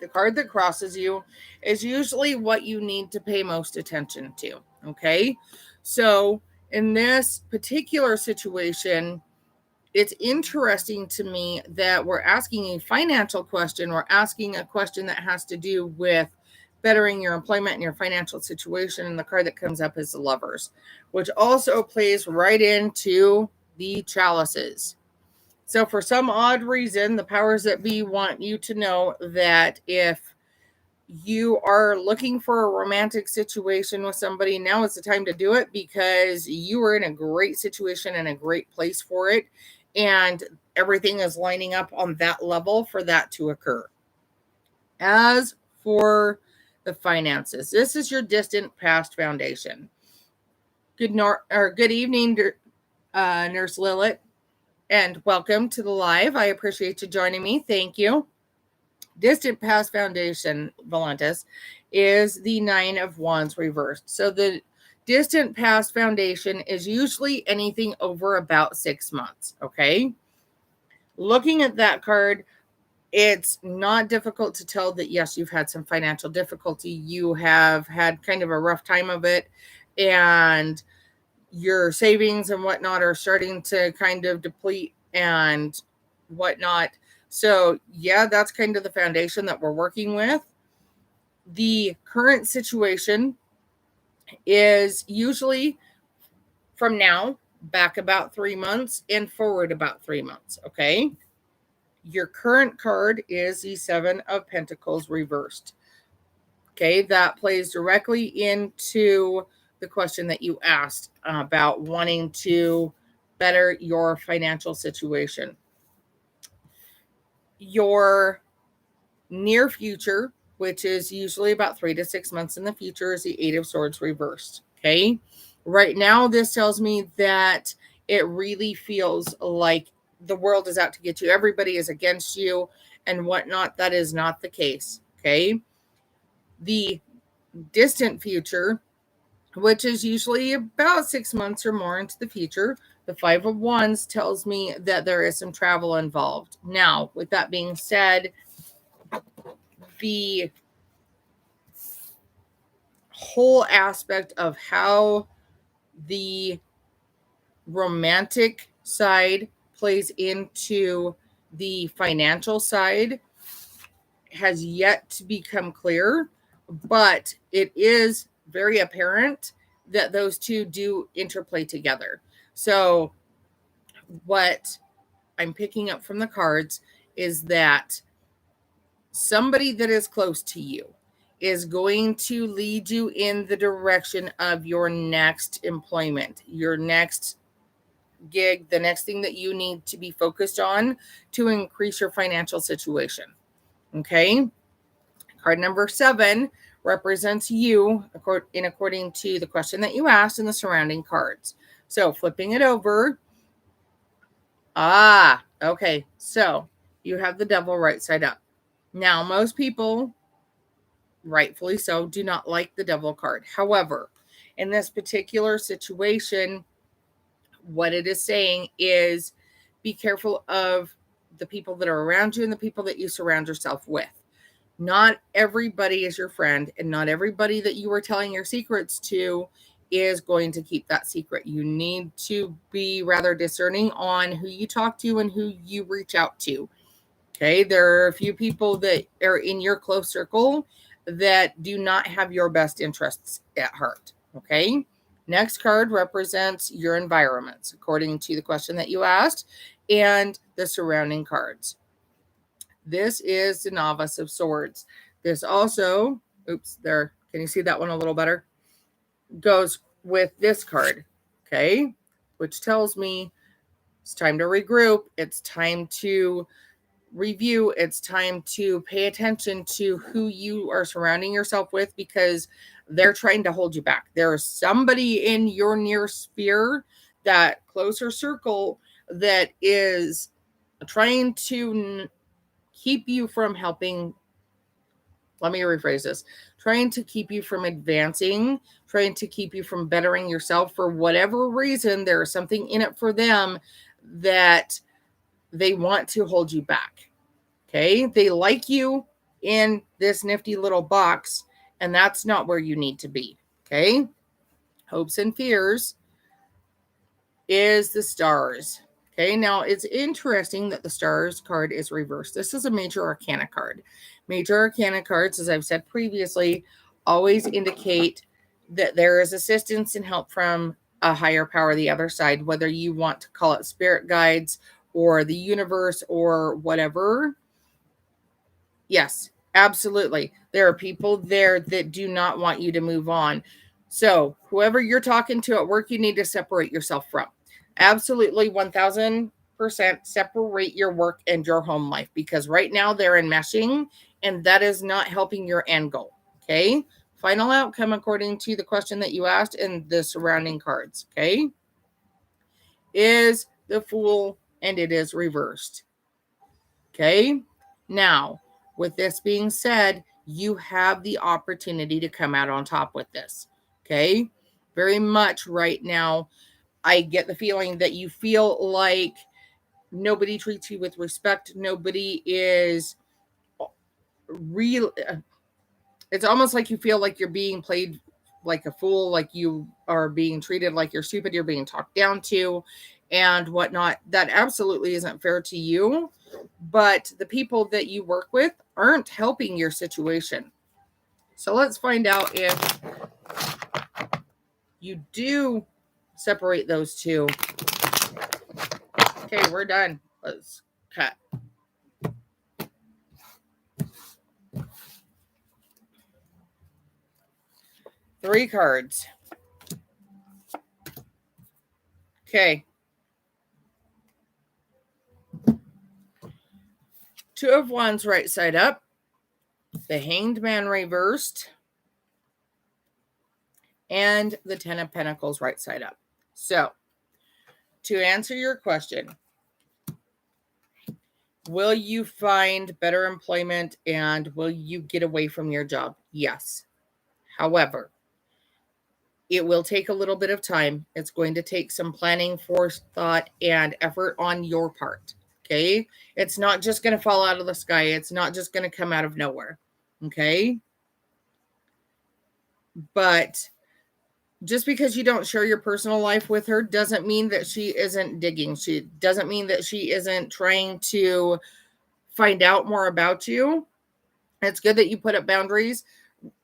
the card that crosses you is usually what you need to pay most attention to. Okay, so in this particular situation, it's interesting to me that we're asking a financial question. We're asking a question that has to do with bettering your employment and your financial situation. And the card that comes up is the Lovers, which also plays right into the Chalices. So for some odd reason, the powers that be want you to know that if you are looking for a romantic situation with somebody, now is the time to do it, because you are in a great situation and a great place for it. And everything is lining up on that level for that to occur. As for the finances, this is your distant past foundation. Good evening, Nurse Lilith, and welcome to the live. I appreciate you joining me. Thank you. Distant past foundation, Valentis, is the Nine of Wands reversed. So the distant past foundation is usually anything over about 6 months. Okay. Looking at that card, it's not difficult to tell that, yes, you've had some financial difficulty. You have had kind of a rough time of it, and your savings and whatnot are starting to kind of deplete and whatnot. So yeah, that's kind of the foundation that we're working with. The current situation is usually from now back about 3 months and forward about 3 months. Okay. Your current card is the Seven of Pentacles reversed. Okay. That plays directly into the question that you asked about wanting to better your financial situation. Your near future, which is usually about 3 to 6 months in the future, is the Eight of Swords reversed. Okay. Right now, this tells me that it really feels like the world is out to get you. Everybody is against you and whatnot. That is not the case. Okay. The distant future, which is usually about 6 months or more into the future, the Five of Wands tells me that there is some travel involved. Now, with that being said, the whole aspect of how the romantic side plays into the financial side has yet to become clear, but it is very apparent that those two do interplay together. So what I'm picking up from the cards is that somebody that is close to you is going to lead you in the direction of your next employment, your next gig, the next thing that you need to be focused on to increase your financial situation. Okay. Card number 7 represents you according to the question that you asked in the surrounding cards. So flipping it over. Okay. So you have the Devil right side up. Now, most people, rightfully so, do not like the Devil card. However, in this particular situation, what it is saying is be careful of the people that are around you and the people that you surround yourself with. Not everybody is your friend, and not everybody that you are telling your secrets to is going to keep that secret. You need to be rather discerning on who you talk to and who you reach out to. Okay, there are a few people that are in your close circle that do not have your best interests at heart. Okay, next card represents your environments according to the question that you asked and the surrounding cards. This is the Novice of Swords. This also, can you see that one a little better? Goes with this card, okay, which tells me it's time to regroup. It's time to review. It's time to pay attention to who you are surrounding yourself with, because they're trying to hold you back. There's somebody in your near sphere, that closer circle, that is trying to keep you from helping. Let me rephrase this. trying to keep you from advancing, trying to keep you from bettering yourself. For whatever reason, there is something in it for them that they want to hold you back. Okay. They like you in this nifty little box, and that's not where you need to be. Okay. Hopes and fears is the stars. Okay, now it's interesting that the stars card is reversed. This is a major arcana card. Major arcana cards, as I've said previously, always indicate that there is assistance and help from a higher power, the other side, whether you want to call it spirit guides or the universe or whatever. Yes, absolutely. There are people there that do not want you to move on. So whoever you're talking to at work, you need to separate yourself from. Absolutely 1000% separate your work and your home life, because right now they're enmeshing and that is not helping your end goal. Okay. Final outcome according to the question that you asked and the surrounding cards. Okay. Is the Fool, and it is reversed. Okay. Now, with this being said, you have the opportunity to come out on top with this. Okay. Very much right now, I get the feeling that you feel like nobody treats you with respect. Nobody is real. It's almost like you feel like you're being played like a fool, like you are being treated like you're stupid, you're being talked down to and whatnot. That absolutely isn't fair to you. But the people that you work with aren't helping your situation. So let's find out if you do separate those two. Okay, we're done. Let's cut. Three cards. Okay. Two of Wands right side up. The Hanged Man reversed. And the Ten of Pentacles right side up. So, to answer your question, will you find better employment and will you get away from your job? Yes. However, it will take a little bit of time. It's going to take some planning, forethought, and effort on your part. Okay. It's not just going to fall out of the sky. It's not just going to come out of nowhere. Okay. But just because you don't share your personal life with her doesn't mean that she isn't digging. She doesn't mean that she isn't trying to find out more about you. It's good that you put up boundaries.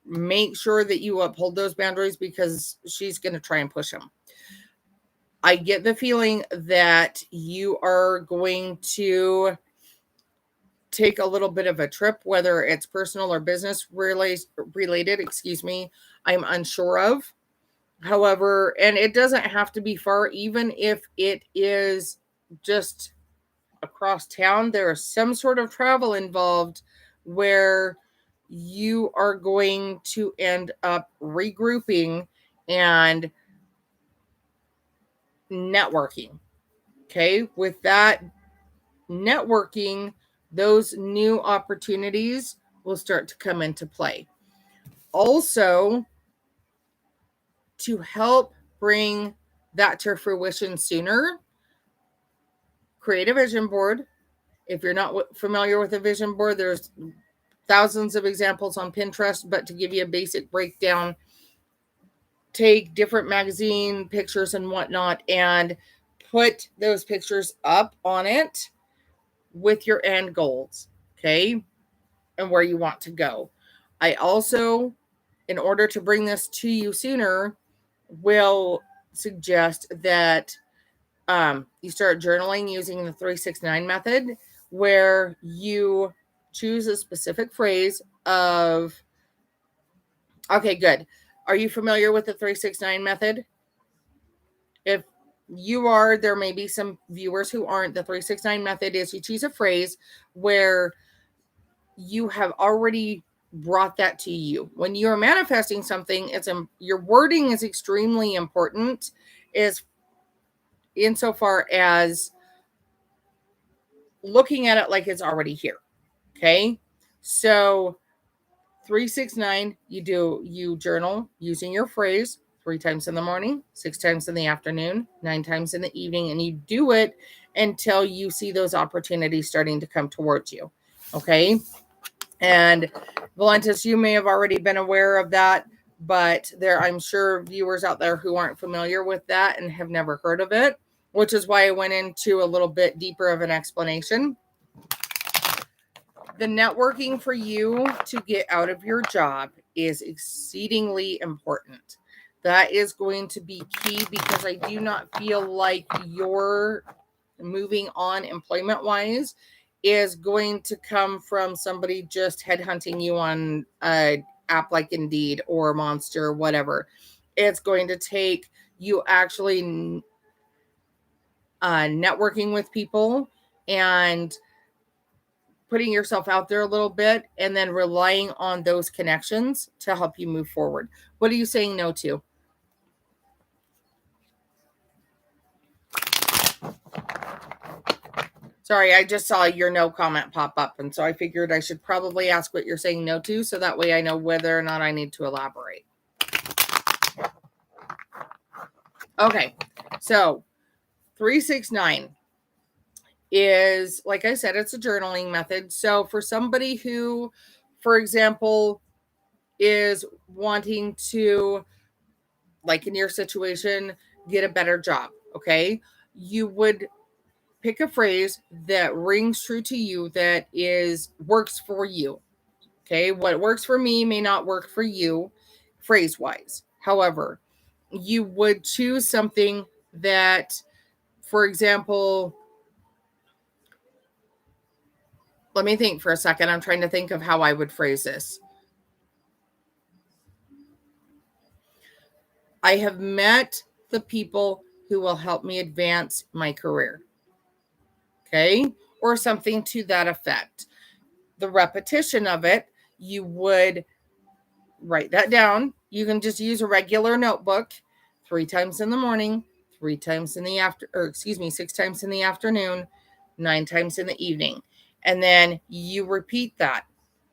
Make sure that you uphold those boundaries because she's going to try and push them. I get the feeling that you are going to take a little bit of a trip, whether it's personal or business related, I'm unsure of. However, and it doesn't have to be far, even if it is just across town, there is some sort of travel involved where you are going to end up regrouping and networking. Okay. With that networking, those new opportunities will start to come into play. Also, to help bring that to fruition sooner, create a vision board. If you're not familiar with a vision board, there's thousands of examples on Pinterest, but to give you a basic breakdown, take different magazine pictures and whatnot and put those pictures up on it with your end goals, okay, and where you want to go. I also, in order to bring this to you sooner, will suggest that you start journaling using the 369 method, where you choose a specific phrase of, okay, good. Are you familiar with the 369 method? If you are, there may be some viewers who aren't. The 369 method is you choose a phrase where you have already brought that to you. When you're manifesting something, your wording is extremely important, is insofar as looking at it like it's already here. Okay. So 369, you journal using your phrase 3 times in the morning, 6 times in the afternoon, 9 times in the evening, and you do it until you see those opportunities starting to come towards you. Okay. And Valentis, you may have already been aware of that, but I'm sure viewers out there who aren't familiar with that and have never heard of it, which is why I went into a little bit deeper of an explanation. The networking for you to get out of your job is exceedingly important. That is going to be key, because I do not feel like your moving on employment wise is going to come from somebody just headhunting you on a app like Indeed or Monster or whatever. It's going to take you actually networking with people and putting yourself out there a little bit, and then relying on those connections to help you move forward. What are you saying no to? Sorry, I just saw your no comment pop up, and so I figured I should probably ask what you're saying no to, so that way I know whether or not I need to elaborate. Okay, so 369 is, like I said, it's a journaling method. So for somebody who, for example, is wanting to, like in your situation, get a better job, okay, you would pick a phrase that rings true to you, that works for you. Okay, what works for me may not work for you phrase wise. However, you would choose something that, for example, let me think for a second. I'm trying to think of how I would phrase this. I have met the people who will help me advance my career. Okay, or something to that effect. The repetition of it, you would write that down. You can just use a regular notebook 3 times in the morning, 3 times in the 6 times in the afternoon, 9 times in the evening. And then you repeat that.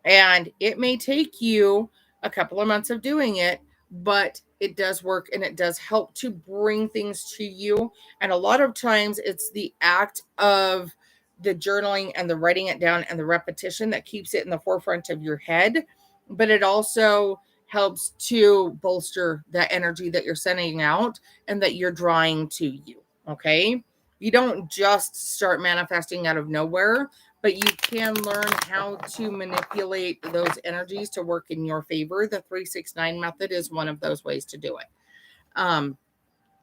And it may take you a couple of months of doing it, but it does work, and it does help to bring things to you. And a lot of times it's the act of the journaling and the writing it down and the repetition that keeps it in the forefront of your head. But it also helps to bolster that energy that you're sending out and that you're drawing to you. Okay. You don't just start manifesting out of nowhere, but you can learn how to manipulate those energies to work in your favor. The 369 method is one of those ways to do it. And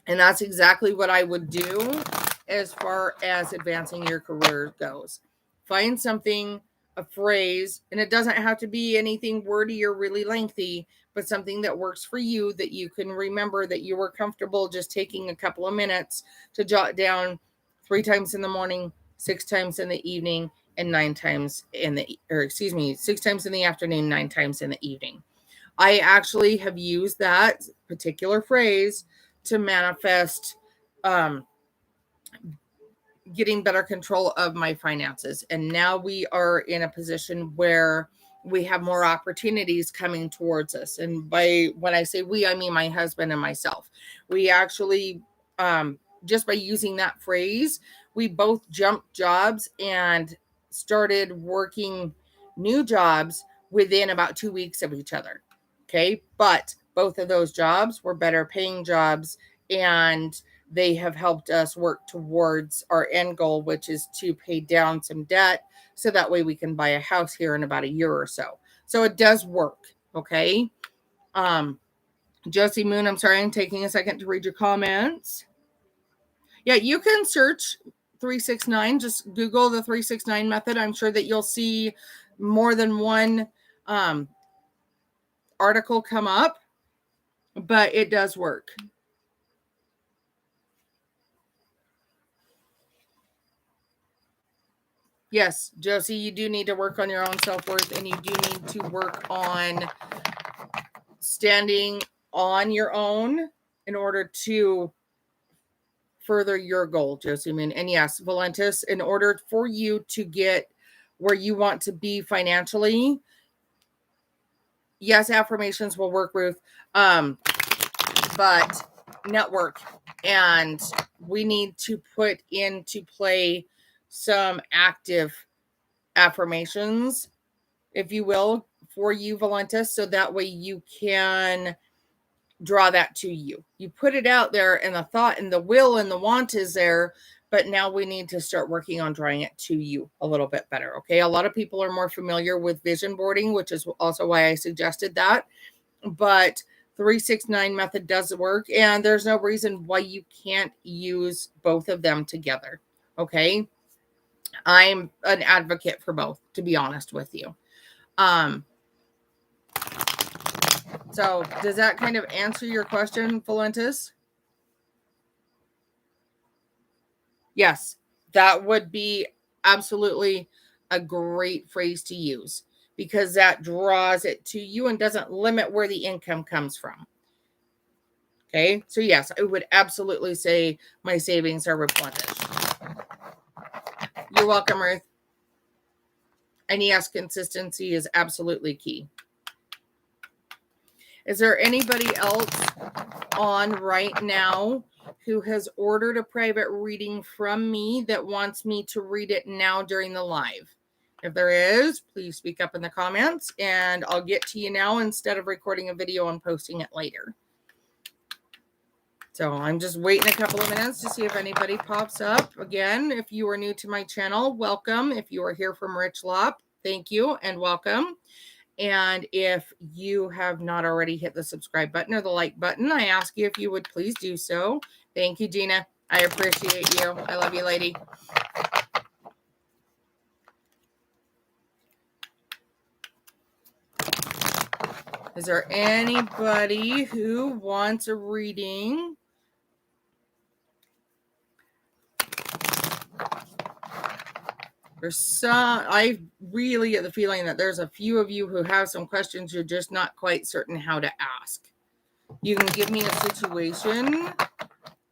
that's exactly what I would do as far as advancing your career goes. Find something, a phrase, and it doesn't have to be anything wordy or really lengthy, but something that works for you, that you can remember, that you were comfortable just taking a couple of minutes to jot down 3 times in the morning, 6 times in the evening, and 6 times in the afternoon, 9 times in the evening. I actually have used that particular phrase to manifest getting better control of my finances. And now we are in a position where we have more opportunities coming towards us. And when I say we, I mean my husband and myself. We actually, just by using that phrase, we both jumped jobs and started working new jobs within about 2 weeks of each other. Okay. But both of those jobs were better paying jobs, and they have helped us work towards our end goal, which is to pay down some debt, so that way we can buy a house here in about a year or so. So it does work. Okay. Josie Moon, I'm sorry, I'm taking a second to read your comments. Yeah, you can search 369. Just Google the 369 method. I'm sure that you'll see more than one article come up, but it does work. Yes, Josie, you do need to work on your own self-worth, and you do need to work on standing on your own in order to further your goal, Josie Moon. And yes, Valentis, in order for you to get where you want to be financially, yes, affirmations will work, Ruth, but network, and we need to put into play some active affirmations, if you will, for you, Valentis, so that way you can draw that to you. You put it out there, and the thought and the will and the want is there, but now we need to start working on drawing it to you a little bit better. Okay. A lot of people are more familiar with vision boarding, which is also why I suggested that. But 369 method does work, and there's no reason why you can't use both of them together. Okay. I'm an advocate for both, to be honest with you. So does that kind of answer your question, Valentis? Yes, that would be absolutely a great phrase to use, because that draws it to you and doesn't limit where the income comes from. Okay, so yes, I would absolutely say my savings are replenished. You're welcome, Ruth. And yes, consistency is absolutely key. Is there anybody else on right now who has ordered a private reading from me that wants me to read it now during the live? If there is, please speak up in the comments, and I'll get to you now instead of recording a video and posting it later. So I'm just waiting a couple of minutes to see if anybody pops up. Again, if you are new to my channel, welcome. If you are here from Rich Lop, thank you and welcome. And if you have not already hit the subscribe button or the like button, I ask you if you would please do so. Thank you, Gina. I appreciate you. I love you, lady. Is there anybody who wants a reading? There's some, I really get the feeling that there's a few of you who have some questions you're just not quite certain how to ask. You can give me a situation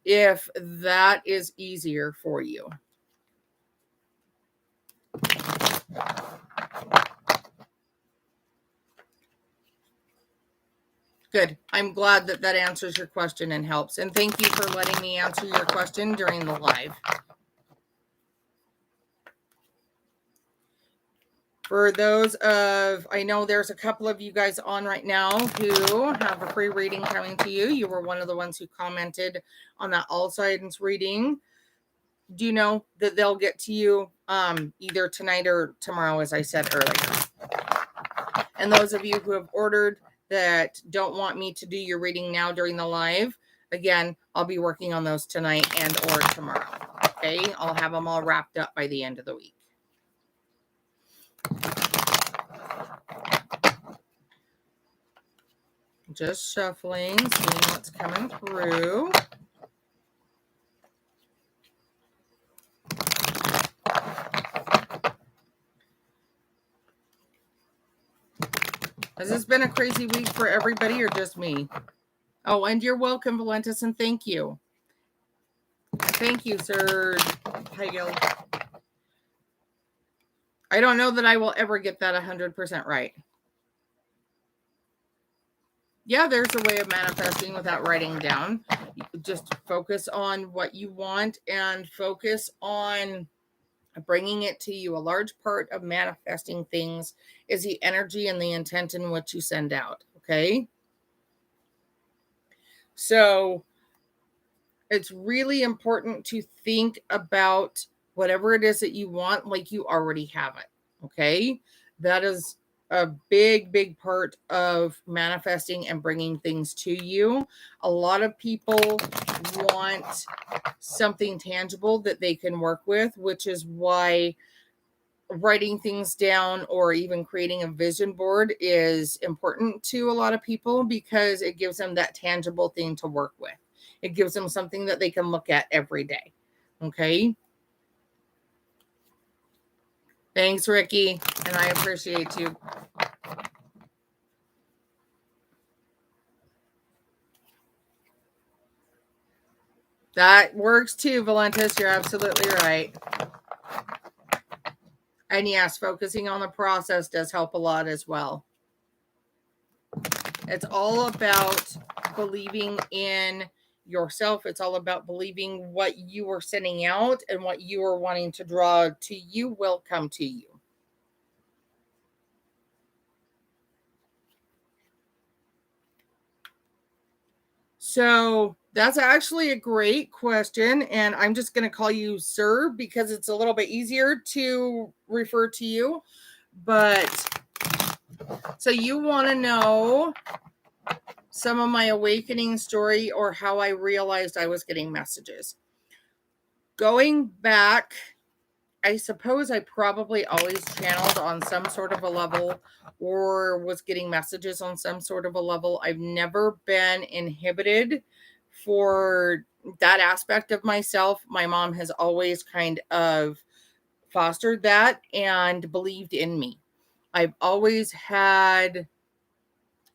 if that is easier for you. Good. I'm glad that that answers your question and helps. And thank you for letting me answer your question during the live. For those of, I know there's a couple of you guys on right now who have a free reading coming to you. You were one of the ones who commented on that All Signs reading. Do you know that they'll get to you either tonight or tomorrow, as I said earlier? And those of you who have ordered that don't want me to do your reading now during the live, again, I'll be working on those tonight and or tomorrow. Okay, I'll have them all wrapped up by the end of the week. Just shuffling, seeing what's coming through. Has this been a crazy week for everybody or just me? Oh, and you're welcome, Valentis, and thank you. Thank you, Sir Hegel. I don't know that I will ever get that 100% right. Yeah, there's a way of manifesting without writing down. Just focus on what you want and focus on bringing it to you. A large part of manifesting things is the energy and the intent in which you send out. Okay. So it's really important to think about whatever it is that you want, like you already have it. Okay. That is a big, big part of manifesting and bringing things to you. A lot of people want something tangible that they can work with, which is why writing things down or even creating a vision board is important to a lot of people, because it gives them that tangible thing to work with. It gives them something that they can look at every day. Okay. Thanks, Ricky. And I appreciate you. That works too, Valentis. You're absolutely right. And yes, focusing on the process does help a lot as well. It's all about believing in yourself. It's all about believing what you are sending out, and what you are wanting to draw to you will come to you. So that's actually a great question. And I'm just going to call you sir because it's a little bit easier to refer to you. But so you want to know some of my awakening story, or how I realized I was getting messages. Going back, I suppose I probably always channeled on some sort of a level, or was getting messages on some sort of a level. I've never been inhibited for that aspect of myself. My mom has always kind of fostered that and believed in me. I've always had,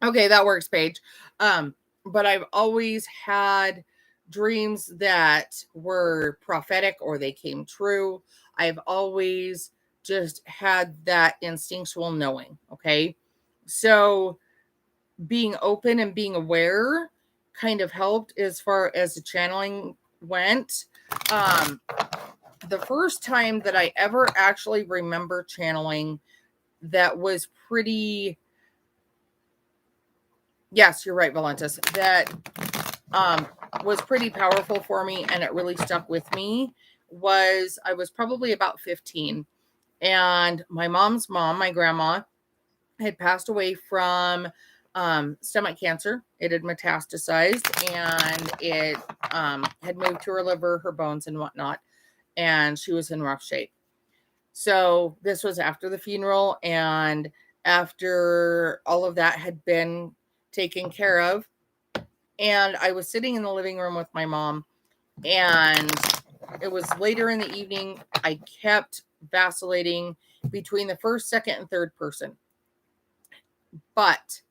okay, that works, Paige. But I've always had dreams that were prophetic or they came true. I've always just had that instinctual knowing. Okay. So being open and being aware kind of helped as far as the channeling went. The first time that I ever actually remember channeling that was pretty, yes, you're right, Valentis, that was pretty powerful for me, and it really stuck with me, was I was probably about 15, and my mom's mom, my grandma, had passed away from stomach cancer. It had metastasized, and it had moved to her liver, her bones, and whatnot, and she was in rough shape. So this was after the funeral, and after all of that had been taken care of, and I was sitting in the living room with my mom, and it was later in the evening. I kept vacillating between the first, second, and third person. But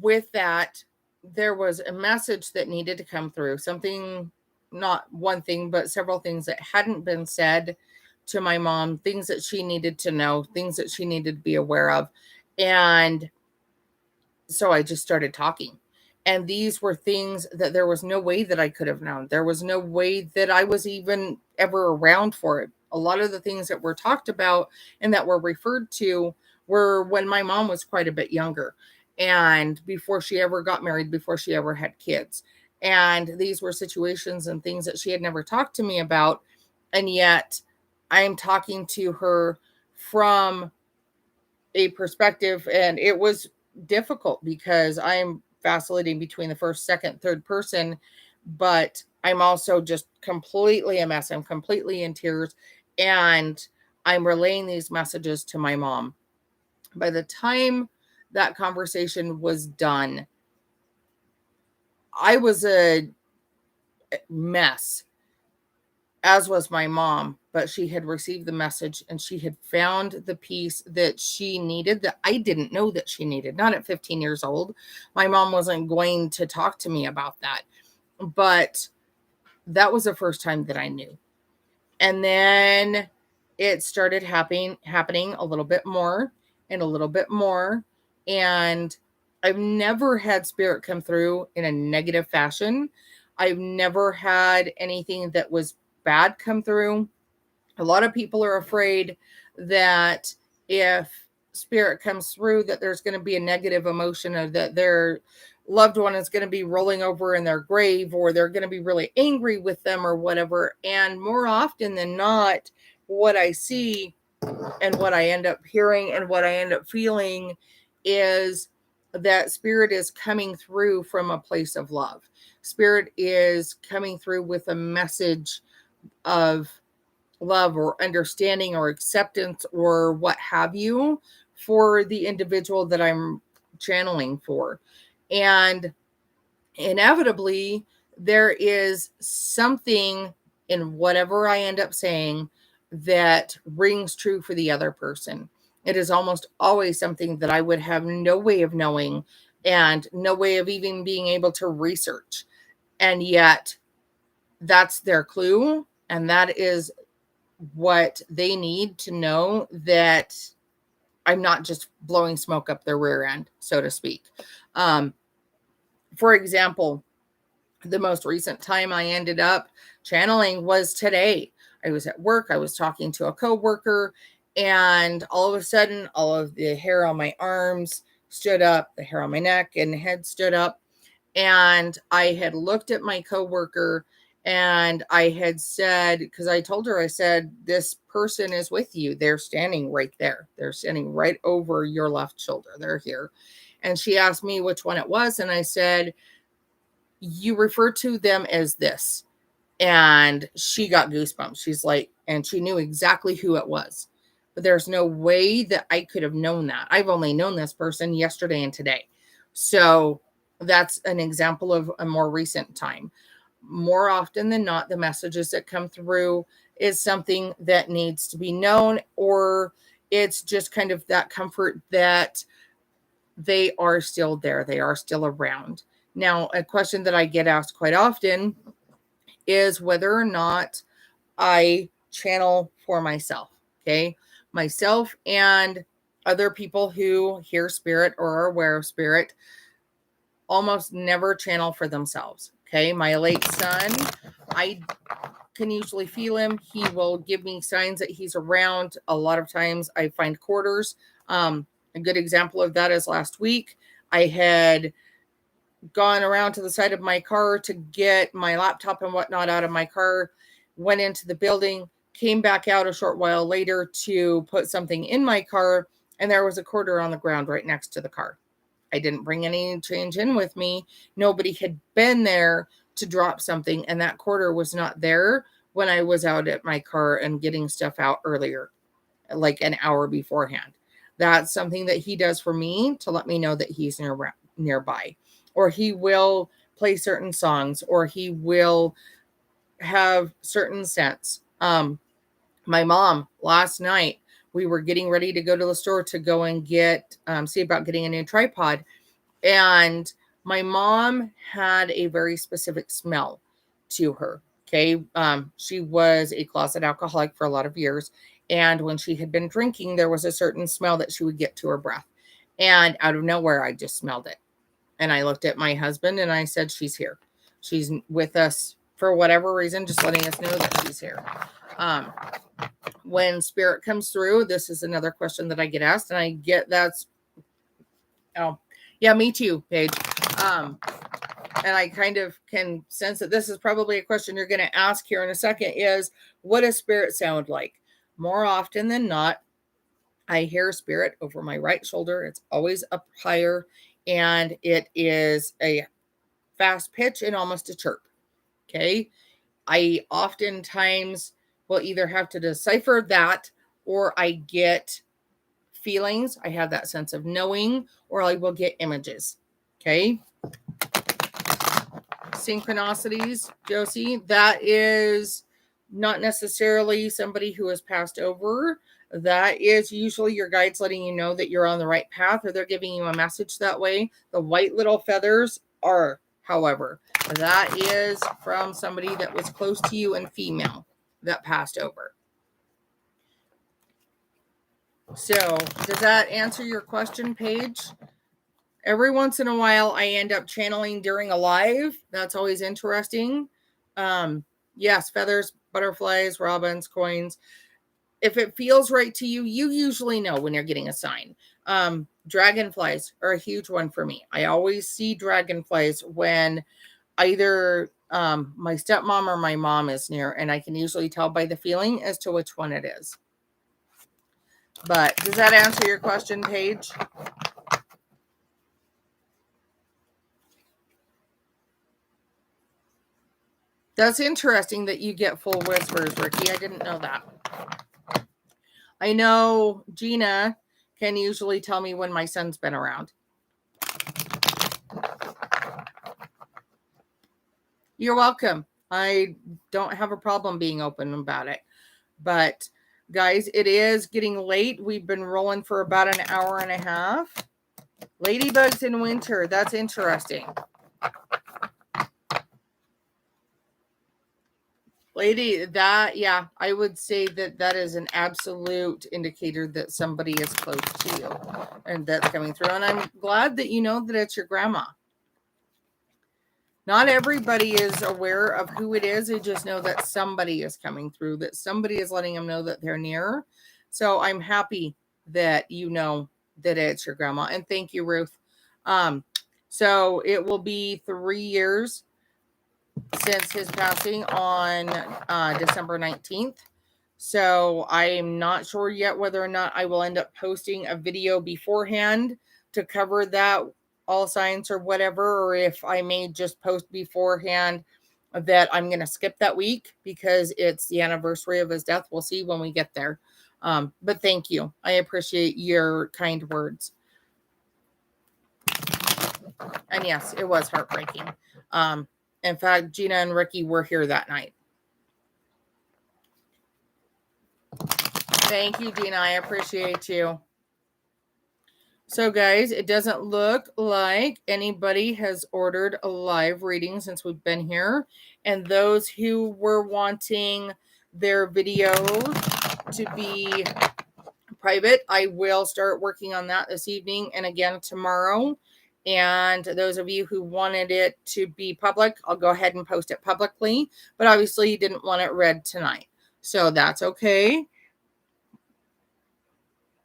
with that, there was a message that needed to come through. Something, not one thing, but several things that hadn't been said to my mom, things that she needed to know, things that she needed to be aware of. And so I just started talking. And these were things that there was no way that I could have known. There was no way that I was even ever around for it. A lot of the things that were talked about and that were referred to were when my mom was quite a bit younger, and before she ever got married, before she ever had kids. And these were situations and things that she had never talked to me about. And yet I'm talking to her from a perspective, and it was difficult because I'm vacillating between the first, second, third person, but I'm also just completely a mess. I'm completely in tears, and I'm relaying these messages to my mom. By the time that conversation was done, I was a mess, as was my mom, but she had received the message and she had found the piece that she needed, that I didn't know that she needed. Not at 15 years old. My mom wasn't going to talk to me about that, but that was the first time that I knew. And then it started happening a little bit more and a little bit more. And I've never had spirit come through in a negative fashion. I've never had anything that was bad come through. A lot of people are afraid that if spirit comes through, that there's going to be a negative emotion, or that their loved one is going to be rolling over in their grave, or they're going to be really angry with them or whatever. And more often than not, what I see and what I end up hearing and what I end up feeling is that spirit is coming through from a place of love. Spirit is coming through with a message of love or understanding or acceptance or what have you for the individual that I'm channeling for. And inevitably, there is something in whatever I end up saying that rings true for the other person. It is almost always something that I would have no way of knowing and no way of even being able to research. And yet, that's their clue. And that is what they need to know, that I'm not just blowing smoke up their rear end, so to speak. For example, the most recent time I ended up channeling was today. I was at work. I was talking to a coworker, and all of a sudden, all of the hair on my arms stood up, the hair on my neck and head stood up. And I had looked at my coworker and I had said, because I told her, I said, this person is with you. They're standing right there. They're standing right over your left shoulder. They're here. And she asked me which one it was. And I said, you refer to them as this. And she got goosebumps. She's like, and she knew exactly who it was. But there's no way that I could have known that. I've only known this person yesterday and today. So that's an example of a more recent time. More often than not, the messages that come through is something that needs to be known, or it's just kind of that comfort that they are still there. They are still around. Now, a question that I get asked quite often is whether or not I channel for myself. Okay. Myself and other people who hear spirit or are aware of spirit almost never channel for themselves. Okay. My late son, I can usually feel him. He will give me signs that he's around. A lot of times I find quarters. A good example of that is last week. I had gone around to the side of my car to get my laptop and whatnot out of my car, went into the building, came back out a short while later to put something in my car, and there was a quarter on the ground right next to the car. I didn't bring any change in with me. Nobody had been there to drop something, and that quarter was not there when I was out at my car and getting stuff out earlier, like an hour beforehand. That's something that he does for me to let me know that he's nearby. Or he will play certain songs, or he will have certain scents. My mom, last night, we were getting ready to go to the store to go and get, see about getting a new tripod. And my mom had a very specific smell to her. Okay. She was a closet alcoholic for a lot of years. And when she had been drinking, there was a certain smell that she would get to her breath. And out of nowhere, I just smelled it. And I looked at my husband and I said, she's here. She's with us for whatever reason, just letting us know that she's here. When spirit comes through, this is another question that I get asked, and I get oh, yeah, me too, Paige. And I kind of can sense that this is probably a question you're going to ask here in a second is, what does spirit sound like? More often than not, I hear spirit over my right shoulder. It's always up higher, and it is a fast pitch and almost a chirp. Okay. I oftentimes will either have to decipher that, or I get feelings. I have that sense of knowing, or I will get images. Okay. Synchronicities, Josie, that is not necessarily somebody who has passed over. That is usually your guides letting you know that you're on the right path, or they're giving you a message that way. The white little feathers are, however, that is from somebody that was close to you and female that passed over. So does that answer your question, Paige? Every once in a while, I end up channeling during a live. That's always interesting. Yes, feathers, butterflies, robins, coins. If it feels right to you, you usually know when you're getting a sign. Dragonflies are a huge one for me. I always see dragonflies when either my stepmom or my mom is near, and I can usually tell by the feeling as to which one it is. But does that answer your question, Paige? That's interesting that you get full whispers, Ricky. I didn't know that. I know Gina can usually tell me when my son's been around. You're welcome. I don't have a problem being open about it. But guys, it is getting late. We've been rolling for about an hour and a half. Ladybugs in winter. That's interesting. Lady, that, yeah, I would say that that is an absolute indicator that somebody is close to you and that's coming through. And I'm glad that you know that it's your grandma. Not everybody is aware of who it is. They just know that somebody is coming through, that somebody is letting them know that they're near. So I'm happy that you know that it's your grandma. And thank you, Ruth. So it will be 3 years since his passing on December 19th. So I'm not sure yet whether or not I will end up posting a video beforehand to cover that, all signs or whatever, or if I may just post beforehand that I'm going to skip that week because it's the anniversary of his death. We'll see when we get there. But thank you. I appreciate your kind words. And yes, it was heartbreaking. In fact, Gina and Ricky were here that night. Thank you, Gina. I appreciate you. So, guys, it doesn't look like anybody has ordered a live reading since we've been here. And those who were wanting their videos to be private, I will start working on that this evening and again tomorrow. And those of you who wanted it to be public, I'll go ahead and post it publicly. But obviously, you didn't want it read tonight. So that's okay.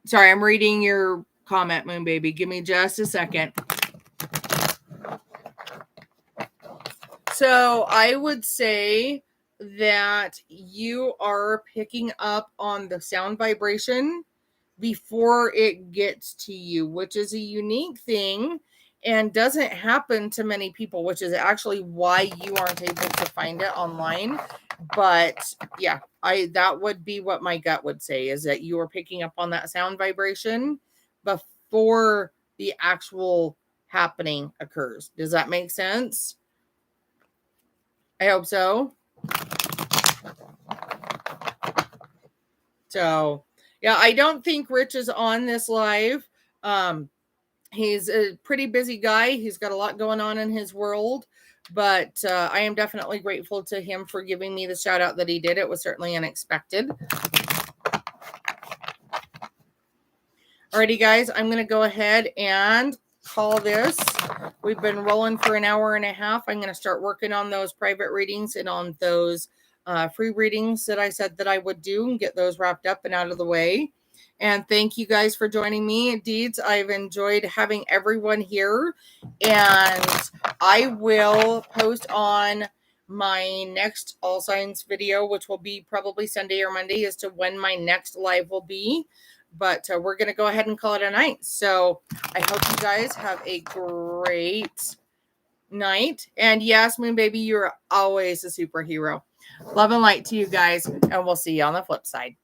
Sorry, I'm reading your comment, Moon Baby. Give me just a second. So I would say that you are picking up on the sound vibration before it gets to you, which is a unique thing and doesn't happen to many people, which is actually why you aren't able to find it online. But yeah, that would be what my gut would say, is that you are picking up on that sound vibration before the actual happening occurs. Does that make sense? I hope so. So yeah, I don't think Rich is on this live. He's a pretty busy guy. He's got a lot going on in his world, but I am definitely grateful to him for giving me the shout out that he did. It was certainly unexpected. Alrighty, guys, I'm going to go ahead and call this. We've been rolling for an hour and a half. I'm going to start working on those private readings and on those free readings that I said that I would do and get those wrapped up and out of the way. And thank you guys for joining me. Deeds, I've enjoyed having everyone here. And I will post on my next All Signs video, which will be probably Sunday or Monday, as to when my next live will be. But we're going to go ahead and call it a night. So I hope you guys have a great night. And yes, Moon Baby, you're always a superhero. Love and light to you guys. And we'll see you on the flip side.